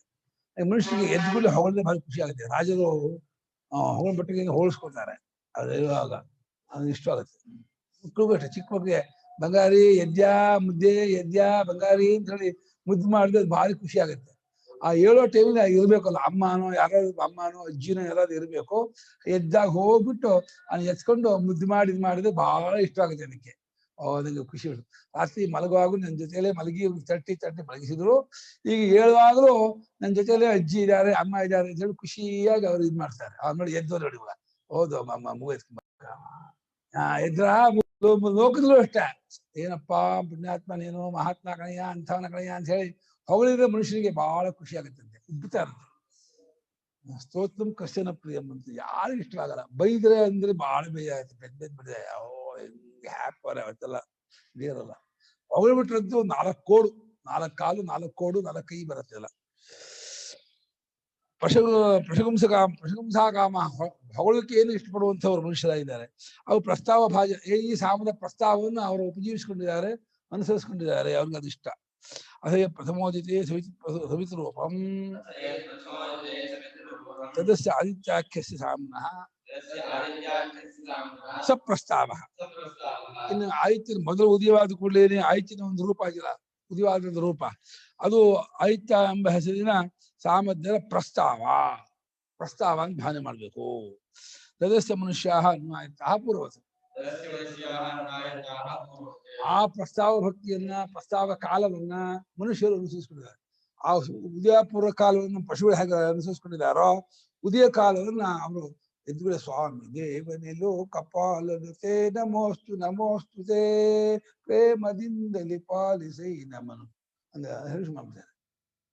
ಮನುಷ್ಯರಿಗೆ ಎದ್ದು ಕೂಡಲೇ ಹೊಗಳದೆ ಬಹಳ ಖುಷಿ ಆಗುತ್ತೆ. ರಾಜರು ಹೊಗಳ ಬಟ್ಟೆಗೆ ಹೋಲಿಸ್ಕೊಳ್ತಾರೆ. ಅದು ಇರುವಾಗ ಅದು ಇಷ್ಟ ಆಗುತ್ತೆ. ಮಕ್ಕಳಿಗೂ ಅಷ್ಟೇ, ಚಿಕ್ಕ ಮಕ್ಕಳಿಗೆ ಬಂಗಾರಿ ಯದ್ಯಾ ಮುದ್ದೆ ಯದ್ಯಾ ಬಂಗಾರಿ ಅಂತ ಹೇಳಿ ಮುದ್ದು ಮಾಡಿದ್ರೆ ಅದು ಭಾರಿ ಖುಷಿ ಆಗುತ್ತೆ. ಆ ಹೇಳೋ ಟೈಮಿನ ಇರ್ಬೇಕಲ್ಲ, ಅಮ್ಮನೋ ಯಾರಾದ್ರು ಅಮ್ಮನೋ ಅಜ್ಜಿನೋ ಯಾರಾದ್ರು ಇರಬೇಕು. ಎದ್ದಾಗ ಹೋಗ್ಬಿಟ್ಟು ಅದನ್ನ ಎತ್ಕೊಂಡು ಮುದ್ದು ಮಾಡಿದ್ರೆ ಬಹಳ ಇಷ್ಟ ಆಗುತ್ತೆ ಅದಕ್ಕೆ. ನನಗೆ ಖುಷಿ ಉಂಟು. ರಾತ್ರಿ ಮಲಗುವಾಗೂ ನನ್ನ ಜೊತೆಯಲ್ಲೇ ಮಲಗಿ ತಟ್ಟಿ ಮಲಗಿಸಿದ್ರು. ಈಗ ಹೇಳುವಾಗಲೂ ನನ್ನ ಜೊತೆಯಲ್ಲೇ ಅಜ್ಜಿ ಇದ್ದಾರೆ ಅಮ್ಮ ಇದ್ದಾರೆ ಅಂತ ಹೇಳಿ ಖುಷಿಯಾಗಿ ಅವ್ರು ಇದ್ ಮಾಡ್ತಾರೆ. ಅವ್ರು ನೋಡಿ ಎದ್ದು ನೋಡಿವಾಗ ಹೌದು ಅಮ್ಮ ಮೂಗು ಎದ್ರ ಲೋಕದಲ್ಲೂ ಅಷ್ಟೇ. ಏನಪ್ಪಾ ಪುಣ್ಯಾತ್ಮ ನೀನು, ಮಹಾತ್ಮ ಕಣಯ್ಯ, ಅಂಥವನ ಕಣಯ್ಯ ಅಂತ ಹೇಳಿ ಹೊಗಳಿದ್ರೆ ಮನುಷ್ಯನಿಗೆ ಬಹಳ ಖುಷಿ ಆಗುತ್ತಂತೆ, ಉಬ್ಬುತ್ತಾ ಇರುತ್ತೆ. ಸ್ತೋತ್ರಂ ಕಶ್ಚನ ಪ್ರಿಯಂ ಅಂತ ಯಾರಿಗೂ ಇಷ್ಟವಾಗಲ್ಲ. ಬೈದ್ರೆ ಅಂದ್ರೆ ಬಹಳ ಬೇಯ ಆಯ್ತು, ಬೆದ್ದ ಬಿಡಿದೆ ಹ್ಯಾಪ್ ಅವತ್ತೆಲ್ಲ ಇದಿರಲ್ಲ. ಹೊಗಳ್ಬಿಟ್ರಂತೂ 4 ಕೋಡು, 4 ಕಾಲು, 4 ಕೋಡು, 4 ಕೈ ಬರುತ್ತೆಲ್ಲ. ಪ್ರಶಂಸಾಕಾಮ ಹೊಗಳಿಕೆ ಏನು ಇಷ್ಟಪಡುವಂಥವ್ರು ಮನುಷ್ಯರಾಗಿದ್ದಾರೆ. ಅವು ಪ್ರಸ್ತಾವ ಭಾಜ, ಈ ಸಾಮದ ಪ್ರಸ್ತಾವವನ್ನು ಅವರು ಉಪಜೀವಿಸಿಕೊಂಡಿದ್ದಾರೆ, ಅನುಸರಿಸಿಕೊಂಡಿದ್ದಾರೆ. ಅವ್ರಿಗೆ ಅದಿಷ್ಟ. ಅದೇ ಪ್ರಥಮೋದಿತೆ ಸವಿತೃಪಂ ತದಸ್ಯ ಆದಿತ್ಯಾಖ್ಯಸ್ಯ ಸಾಮ್ನಃ ಸಪ್ರಸ್ತಾವ. ಇನ್ನು ಆದಿತ್ಯನ ಮೊದಲು ಉದಯವಾದ ಕೂಡಲೇ ಆದಿತ್ಯನ ಒಂದು ರೂಪ ಆಗಿಲ್ಲ, ಉದಯವಾದ ರೂಪ ಅದು ಆದಿತ್ಯ ಎಂಬ ಹೆಸರಿನ ಸಾಮಧ್ಯದ ಪ್ರಸ್ತಾವ ಅಂತ ಭಾವನೆ ಮಾಡಬೇಕು. ತದಸ್ಯ ಮನುಷ್ಯ ಅನ್ವಾಯತಃ ಪೂರ್ವಸ. ಆ ಪ್ರಸ್ತಾವ ಭಕ್ತಿಯನ್ನ, ಪ್ರಸ್ತಾವ ಕಾಲವನ್ನ ಮನುಷ್ಯರು ಅನುಸರಿಸಿಕೊಂಡಿದ್ದಾರೆ. ಆ ಉದಯ ಪೂರ್ವ ಕಾಲವನ್ನು ಪಶುಗಳು ಹೇಗೆ ಅನುಸರಿಸಿಕೊಂಡಿದ್ದಾರೋ, ಉದಯ ಕಾಲವನ್ನ ಅವರು ಎದ್ದುಗಳೇ ಸ್ವಾಮಿ ದೇವನಿಲು ಕಪಾಲತೆ ನಮೋಸ್ತು ನಮೋಸ್ತುತೆ ಪ್ರೇಮದಿಂದಲಿ ಪಾಲಿಸೈ ನಮನು ಅಂದ್ರೆ ಹೇಳಿ ಮಾಡ್ತಾರೆ,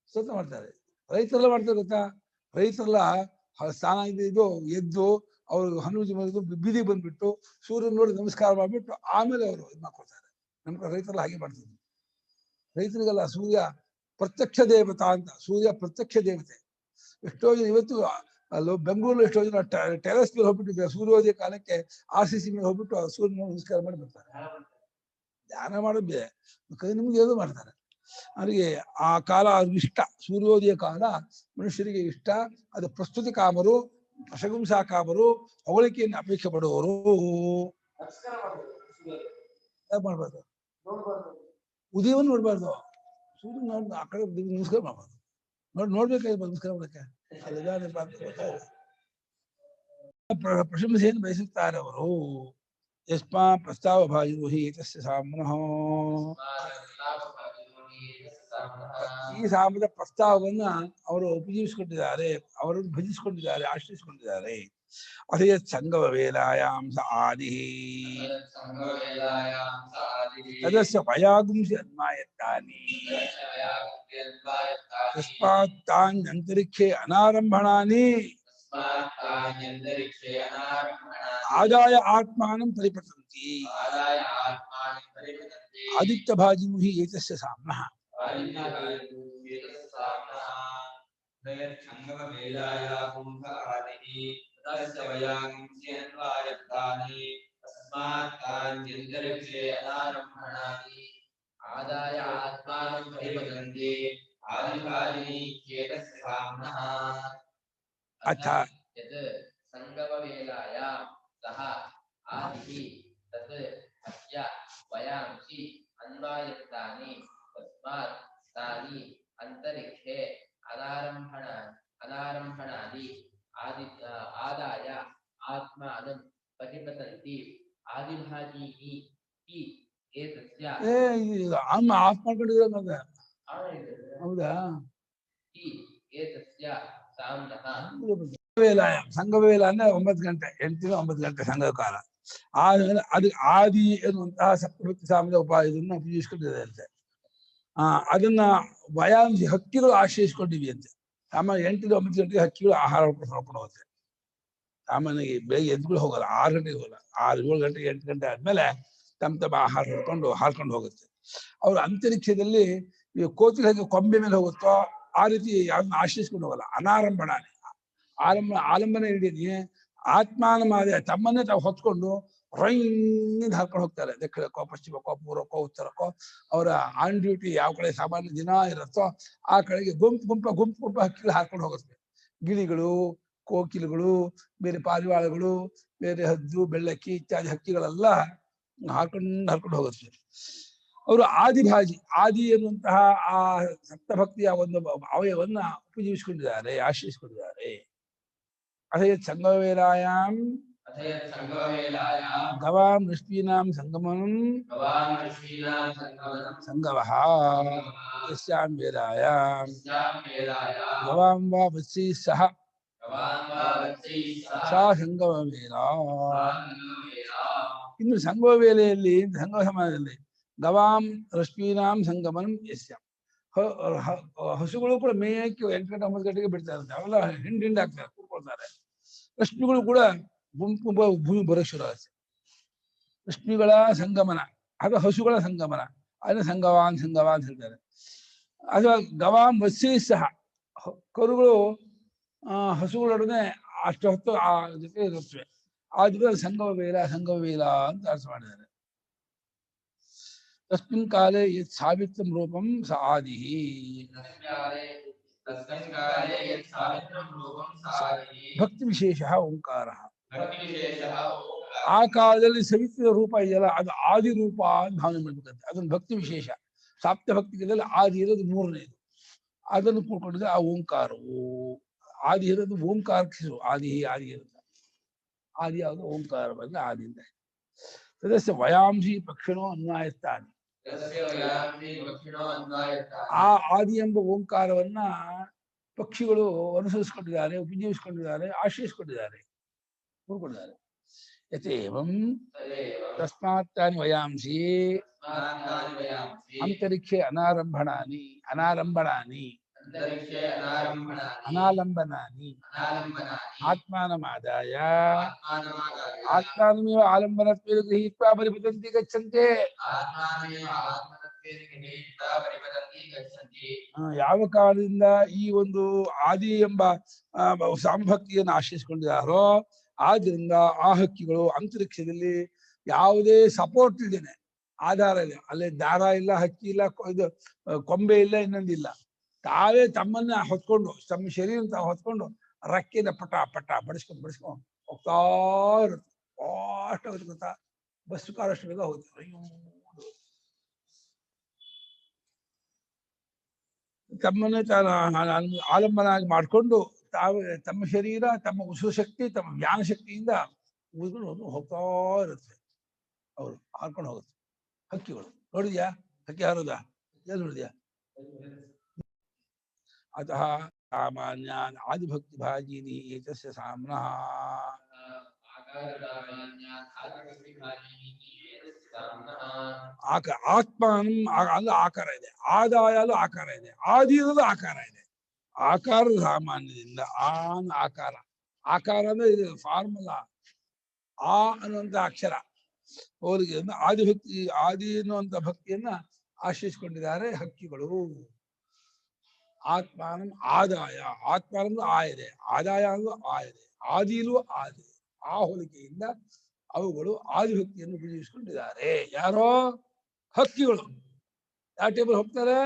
ಸ್ತೋತ್ರ ಮಾಡ್ತಾರೆ. ರೈತರೆಲ್ಲ ಮಾಡ್ತಾರೆ ಗೊತ್ತಾ. ರೈತರೆಲ್ಲ ಸ್ನಾನ ಇದು ಎದ್ದು ಅವರು ಹನುಮಂತ ಬಂದು ಬೀದಿ ಬಂದ್ಬಿಟ್ಟು ಸೂರ್ಯನ ನೋಡಿ ನಮಸ್ಕಾರ ಮಾಡ್ಬಿಟ್ಟು ಆಮೇಲೆ ಅವರು ಇದು ಮಾಡ್ಕೊಳ್ತಾರೆ. ನಮ್ಮ ರೈತರೆಲ್ಲ ಹಾಗೆ ಮಾಡ್ತಿದ್ರು. ರೈತರಿಗೆಲ್ಲ ಸೂರ್ಯ ಪ್ರತ್ಯಕ್ಷ ದೇವತಾ ಅಂತ, ಸೂರ್ಯ ಪ್ರತ್ಯಕ್ಷ ದೇವತೆ. ಎಷ್ಟೋ ಜನ ಇವತ್ತು ಬೆಂಗಳೂರು ಎಷ್ಟೋ ಜನ ಟೆರೆಸ್ ಮೇಲೆ ಹೋಗ್ಬಿಟ್ಟು ಸೂರ್ಯೋದಯ ಕಾಲಕ್ಕೆ RCC ಮೇಲೆ ಹೋಗ್ಬಿಟ್ಟು ಸೂರ್ಯನ ನಮಸ್ಕಾರ ಮಾಡಿ ಬರ್ತಾರೆ. ಧ್ಯಾನ ಮಾಡೋದೇ ಕೈ ನಿಮ್ಗೆ ಏನೋ ಮಾಡ್ತಾರೆ. ಅವರಿಗೆ ಆ ಕಾಲ ಅವ್ರಿಗೆ ಇಷ್ಟ. ಸೂರ್ಯೋದಯ ಕಾಲ ಮನುಷ್ಯರಿಗೆ ಇಷ್ಟ. ಅದು ಪ್ರಸ್ತುತಿ ಕಾಮರು, ಪ್ರಶಂಸಾ ಕಾಮರು, ಹೊಗಳಿಕೆಯನ್ನು ಅಪೇಕ್ಷೆ ಪಡುವವರು. ಮಾಡ್ಬಾರ್ದು, ಉದಯವನ್ನು ನೋಡ್ಬಾರ್ದು, ಸೂರ್ಯ ನೋಡ್ ಆ ಕಡೆ ನಮಸ್ಕಾರ ಮಾಡ್ಬಾರ್ದು. ನೋಡ್ಬೇಕಾಗಿ ನಮಸ್ಕಾರ ಮಾಡಕ್ಕೆ ಪ್ರಶಂಸೆಯನ್ನು ಬಯಸುತ್ತಾರೆ ಅವರು. ಯಸ್ಮಾ ಪ್ರಸ್ತಾವ ಭಾಜು ಹಿ ಏತಸ್ಯ ಸಾಮ್ನಃ. ಈ ಸಾಮದ ಪ್ರಸ್ತಾವವನ್ನ ಅವರು ಉಪಜೀವಿಸಿಕೊಂಡಿದ್ದಾರೆ, ಅವರನ್ನು ಭಜಿಸಿಕೊಂಡಿದ್ದಾರೆ, ಆಶ್ರಯಿಸಿಕೊಂಡಿದ್ದಾರೆ. ಅದೇ ಸಂಗಮ ವೇಲಾಯಾಂ ಸ ಆದಿ ತದಸ್ಯ ವಯಾಗುಂಸಿ ಅನ್ಮಾಯತ್ತಾನಿ ತಸ್ಮಾತ್ ತಾನ್ಯಂತರಿಕ್ಷೇ ಅನಾರಂಭಣಾನಿ ಆದಾಯ ಆತ್ಮಾನಂ ಪರಿಪತಂತಿ ಆದಿತ್ಯ ಭಾಜಿನು ಹಿ ಏತಸ್ಯ ಸಾಮ್ನಃ. ಅಥ ಸಂಗಮವೇಲಾಯಾಂ ಸಹ ಆದಿಃ ತತ್ ಅಸ್ಯ ವಯಾಂಸಿ ಅನ್ವಾಯತ್ತಾನಿ ತಸ್ಮಾತ್ ತಾನಿ ಅಂತರಿಕ್ಷೇ ಅನಾರಂಭಣಾದಿ ಆದಾಯ ಆತ್ಮಾನಂ ಪರಿಪತಂತಿ ಆದಿಭಾಜೀನಿ ಹಿ ಏತಸ್ಯ. ಅಮ್ಮ ಆಫ್ ಮಾಡ್ಕೊಂಡಿರೋ ಹೌದಾ? ಹಿ ಏತಸ್ಯ ಸಾಮ್ನಃ ವೇಲಾಯ. ಸಂಗಮವೇಲ ಅಂದ್ರೆ 9 ಗಂಟೆ, 8 ರಿಂದ 9 ಗಂಟೆ ಸಂಘ ಕಾಲ. ಆದ್ಮೇಲೆ ಅದು ಆದಿ ಎನ್ನುವಂತಹ ಸಪ್ತಭಕ್ತಿ ಸಾಮದ ಉಪಾಯದನ್ನ ಉಪಯೋಗಿಸ್ಕೊಂಡಿದೆ ಅಂತೆ. ಅದನ್ನ ವಯಾಂಸಿ ಹಕ್ಕಿಗಳು ಆಶ್ರಯಿಸಿಕೊಂಡಿವಿ ಅಂತೆ. ಸಾಮಾನ್ಯ 8 ರಿಂದ 9 ಗಂಟೆಗೆ ಹಕ್ಕಿಗಳು ಆಹಾರ ಹೊಡ್ಕೊಂಡು ಹೋಗುತ್ತೆ. ಸಾಮಾನ್ಯವಾಗಿ ಬೆಳಿಗ್ಗೆ ಎದ್ದುಗಳು ಹೋಗಲ್ಲ, 6 ಗಂಟೆಗೆ ಹೋಗಲ್ಲ. 6, 7 ಗಂಟೆ 8 ಗಂಟೆ ಆದ್ಮೇಲೆ ತಮ್ಮ ಆಹಾರ ಹಾರ್ಕೊಂಡು ಹೋಗುತ್ತೆ. ಅವ್ರು ಅಂತರಿಕ್ಷದಲ್ಲಿ ಕೋತಿಗೆ ಹೇಗೆ ಕೊಂಬೆ ಮೇಲೆ ಹೋಗುತ್ತೋ ಆ ರೀತಿ ಯಾರನ್ನ ಆಶ್ರಯಿಸ್ಕೊಂಡು ಹೋಗಲ್ಲ. ಅನಾರಂಭಣಾನೆ, ಆಲಂಬನೆ ಹಿಡಿದಿ ಆತ್ಮಾನ ಮಾಡಿ ತಮ್ಮನ್ನೇ ತಾವು ಹೊತ್ಕೊಂಡು ರೈನ್ ಹಾಕೊಂಡು ಹೋಗ್ತಾರೆ. ದಕ್ಷಿಣಕ್ಕೋ, ಪಶ್ಚಿಮಕ್ಕೋ, ಪೂರ್ವಕ್ಕೋ, ಉತ್ತರಕ್ಕೋ. ಅವರ ಆನ್ ಡ್ಯೂಟಿ ಯಾವ ಕಡೆ ಸಾಮಾನ್ಯ ದಿನ ಇರುತ್ತೋ ಆ ಕಡೆಗೆ ಗುಂಪು ಹಕ್ಕಿಗಳು ಹಾರ್ಕೊಂಡು ಹೋಗುತ್ತೆ. ಗಿಳಿಗಳು, ಕೋಕಿಲುಗಳು, ಬೇರೆ ಪಾರಿವಾಳಗಳು, ಬೇರೆ ಹದ್ದು, ಬೆಳ್ಳಕ್ಕಿ ಇತ್ಯಾದಿ ಹಕ್ಕಿಗಳೆಲ್ಲ ಹಾರ್ಕೊಂಡು ಹೋಗುತ್ತೆ. ಅವರು ಆದಿಭಾಜಿ, ಆದಿ ಎನ್ನುವಂತಹ ಆ ಸಪ್ತಭಕ್ತಿಯ ಒಂದು ಅವಯವನ್ನ ಉಪಜೀವಿಸಿಕೊಂಡಿದ್ದಾರೆ, ಆಶ್ರಯಿಸಿಕೊಂಡಿದ್ದಾರೆ. ಅದೇ ಸಂಗಮವೇಲಾಯಾಂ ಗವಾಂ ನೃಷ್ಟೀನಾಂ ಸಂಗಮಂ ಸಂಗಮಃ ಯಸ್ಯಾಂ ವೇಲಾಯಾಂ ಗವಾಂ ವಾ ವತ್ಸೈಃ ಸಹ ಸಾ ಸಂಗಮ ವೇಲ. ಇನ್ನು ಸಂಗಮ ವೇಲೆಯಲ್ಲಿ, ಸಂಗಮ ಸಮಯದಲ್ಲಿ ಗವಾಂ ರಶ್ಮೀನಾಂ ಸಂಗಮನಂ ಯಸ್ಯಾಂ, ಹಸುಗಳು ಕೂಡ ಮೇಯಕ್ಕೆ 8 ಗಂಟೆ 9 ಗಂಟೆಗೆ ಬಿಡ್ತಾ ಇರುತ್ತೆ. ಅವೆಲ್ಲ ಹಿಂಡ್ ಆಗ್ತಾರೆ, ಕೂತ್ಕೊಳ್ತಾರೆ. ರಶ್ಮಿಗಳು ಕೂಡ ಗುಂಪು ಭೂಮಿ ಬರೋ ಶುರು ಆಗುತ್ತೆ. ರಶ್ಮಿಗಳ ಸಂಗಮನ, ಅದು ಹಸುಗಳ ಸಂಗಮನ, ಅದನ್ನ ಸಂಗವಾನ್ ಅಂತ ಹೇಳ್ತಾರೆ. ಅಥವಾ ಗವಾಂ ವತ್ಸೇ ಸಹ, ಕರುಗಳು ಹಸುಗಳೊಡನೆ ಅಷ್ಟು ಹೊತ್ತು ಆ ಜೊತೆ ಇರುತ್ತವೆ. ಆ ಜೊತೆ ಸಂಗಮ ವೇಲ ಅಂತ ಅರ್ಥ ಮಾಡಿದ್ದಾರೆ. ತಸ್ಮಿನ್ ಕಾಲೇ ಯತ್ ಸಾವಿತ್ರಂ ರೂಪಂ ಸ ಆದಿ. ಭಕ್ತಿ ವಿಶೇಷ ಓಂಕಾರ. ಆ ಕಾಲದಲ್ಲಿ ಸವಿತ್ರ ರೂಪ ಇದೆಯಲ್ಲ, ಅದು ಆದಿ ರೂಪ ಅಂತ ಭಾವನೆ ಮಾಡ್ಬೇಕಂತೆ. ಅದೊಂದು ಭಕ್ತಿ ವಿಶೇಷ. ಸಾಪ್ತ ಭಕ್ತಿಗಳಲ್ಲಿ ಆದಿ ಇರೋದು 3ನೇದು. ಅದನ್ನು ಕೂಡ್ಕೊಂಡಿದ್ರೆ ಆ ಓಂಕಾರವು ಆದಿ ಇರೋದು ಓಂಕಾರಕ್ಕೆ ಆದಿ ಇರುತ್ತೆ. ಆದಿ ಯಾವುದು? ಓಂಕಾರ ಬಂದ್ರೆ ಆದಿಯಿಂದ. ಸದಸ್ಯ ವಯಾಂಸಿ ಪಕ್ಷಿಣೋ ಅನ್ವಾಯಸ್ತಾನಿ. ಆ ಆದಿ ಎಂಬ ಓಂಕಾರವನ್ನ ಪಕ್ಷಿಗಳು ಅನುಸರಿಸಿಕೊಂಡಿದ್ದಾರೆ, ಉಪಜೀವಿಸಿಕೊಂಡಿದ್ದಾರೆ, ಆಶ್ರಯಿಸಿಕೊಂಡಿದ್ದಾರೆ, ಕೂಡ್ಕೊಂಡಿದ್ದಾರೆ. ಯಥೇವಂ ತಸ್ಮಾತ್ತಾನಿ ವಯಾಂಸಿ ಅಂತರಿಕ್ಷೆ ಅನಾಲಂಬನಾನಿ ಆತ್ಮಾನಮಾದಾಯ ಆತ್ಮಾನಮೇವ ಆಲಂಬನತ್ವೇನ ಗೃಹೀತ್ವಾ ಪರಿಪತಂತಿ ಗಚ್ಚಂತೆ. ಯಾವ ಕಾಲದಿಂದ ಈ ಒಂದು ಆದಿ ಎಂಬ ಸಾಂಭಕ್ತಿಯನ್ನು ಆಶ್ರಯಿಸಿಕೊಂಡಿದ್ದಾರೋ ಆದ್ರಿಂದ ಆ ಹಕ್ಕಿಗಳು ಅಂತರಿಕ್ಷದಲ್ಲಿ ಯಾವುದೇ ಸಪೋರ್ಟ್ ಇದ್ದೇನೆ, ಆಧಾರ ಇದೆ, ಅಲ್ಲೇ ದಾರ ಇಲ್ಲ, ಹಕ್ಕಿ ಇಲ್ಲ, ಇದು ಕೊಂಬೆ ಇಲ್ಲ, ಇನ್ನೊಂದಿಲ್ಲ, ತಾವೇ ತಮ್ಮನ್ನ ಹೊತ್ಕೊಂಡು, ತಮ್ಮ ಶರೀರ ತಾವು ಹೊತ್ಕೊಂಡು ರಕ್ಕೆನ ಪಟ ಬಡಿಸ್ಕೊಂಡು ಹೋಗ್ತಾ ಇರುತ್ತೆ. ಅಷ್ಟು ಆಗುತ್ತೆ ಗೊತ್ತಾ, ಬಸ್ಸು ಕಾರಷ್ಟು ಬೇಗ ಹೋಗ್ತಾರೆ. ಅಯ್ಯೋ, ತಮ್ಮನ್ನೇ ಆಲಂಬನಾಗಿ ಮಾಡಿಕೊಂಡು ತಾವು ತಮ್ಮ ಶರೀರ, ತಮ್ಮ ಉಸಿರು ಶಕ್ತಿ, ತಮ್ಮ ಜ್ಞಾನ ಶಕ್ತಿಯಿಂದ ಉಳಿದು ಹೋಗ್ತಾ ಇರುತ್ತೆ. ಅವರು ಹಾರ್ಕೊಂಡು ಹೋಗುತ್ತೆ ಹಕ್ಕಿಗಳು. ನೋಡಿದ್ಯಾ ಹಕ್ಕಿ ಹಾರೋದಾ? ಎಲ್ಲಿ ನೋಡಿದ್ಯಾ? ಅತಃ ಸಾಮಾನ್ಯ ಆದಿಭಕ್ತಿ ಭಾಜಿನಿ ಏತಸ್ಯ ಸಾಮ್ನಃ. ಆತ್ಮಾನಂ ಅಲ್ಲ ಆಕಾರ ಇದೆ, ಆದಾಯಲು ಆಕಾರ ಇದೆ, ಆದಿಯಲ್ಲೂ ಆಕಾರ ಇದೆ. ಆಕಾರದ ಸಾಮಾನ್ಯದಿಂದ ಆಕಾರ ಅಂದ್ರೆ ಇದು ಫಾರ್ಮುಲಾ. ಆ ಅನ್ನುವಂಥ ಅಕ್ಷರ ಅವರಿಗೆ ಆದಿಭಕ್ತಿ, ಆದಿ ಎನ್ನುವಂಥ ಭಕ್ತಿಯನ್ನ ಆಶ್ರಯಿಸಿಕೊಂಡಿದ್ದಾರೆ ಹಕ್ಕಿಗಳು. ಆತ್ಮಾನಂ ಆದಾಯ, ಆತ್ಮಾನಂದು ಆ ಇದೆ, ಆದಾಯ ಅನ್ನೋದು ಆ ಇದೆ, ಆದಿಲೂ ಆದಿ. ಆ ಹೋಲಿಕೆಯಿಂದ ಅವುಗಳು ಆದಿಭಕ್ತಿಯನ್ನು ಉಪಯೋಗಿಸಿಕೊಂಡಿದ್ದಾರೆ. ಯಾರೋ? ಹಕ್ಕಿಗಳು. ಯಾವ ಟೇಬಲ್ ಹೋಗ್ತಾರೆ?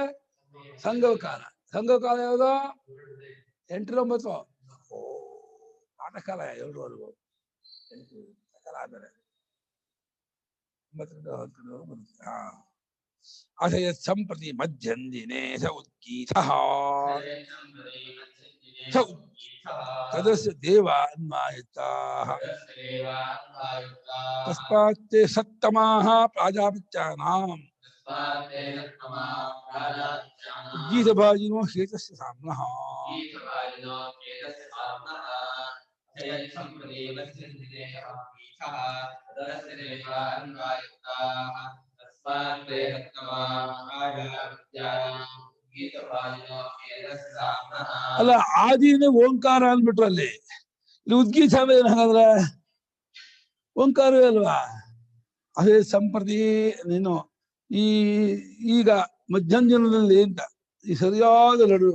ಸಂಘಕಾಲ. ಸಂಘಕಾಲ ಯಾವುದು? 8 9. ಪಾಠಕಾಲ 2ವರೆಗೂ, 8 ಕಾಲ ಆದರೆ 9 ಬರುತ್ತೆ. ಅಥ ಯತ್ ಸಂಪ್ರತಿ ಮಧ್ಯಂದಿನೇ ಸ ಉದ್ಗೀತಃ ತದಸ್ಯ ದೇವ ಅನ್ವಾಯತಾಃ ತಸ್ಮಾತ್ ಸತ್ತಮಾಃ ಪ್ರಾಜಾಪತ್ಯಾನಾಂ ಉದ್ಗೀತಭಾಜಿನೋ ಹೇತಸ್ಯ ಸಾಮ್ನಃ. ಅಲ್ಲ, ಆದಿನೇ ಓಂಕಾರ ಅಂದ್ಬಿಟ್ರು ಅಲ್ಲಿ. ಇಲ್ಲಿ ಉದ್ಗೀತ ಏನಾದ್ರೆ ಓಂಕಾರವೇ ಅಲ್ವಾ? ಅದೇ ಸಂಪ್ರತಿ ನೀನು ಈಗ ಮಧ್ಯಂಜನದಲ್ಲಿ ಅಂತ ಈ ಸರಿಯಾದ ಲಡು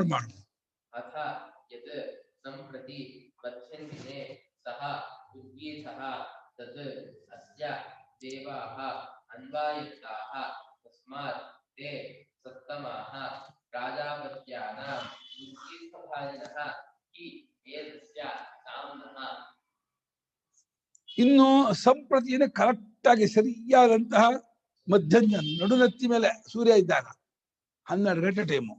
ಮಾಡು. ಇನ್ನು ಸಂಪ್ರತಿಯನ್ನು ಕರೆಕ್ಟ್ ಆಗಿ ಸರಿಯಾದಂತಹ ಮಧ್ಯಂಜನ ನಡುನತ್ತಿ ಮೇಲೆ ಸೂರ್ಯ ಇದ್ದಾಗ 12 ಗಂಟೆ ಟೈಮು,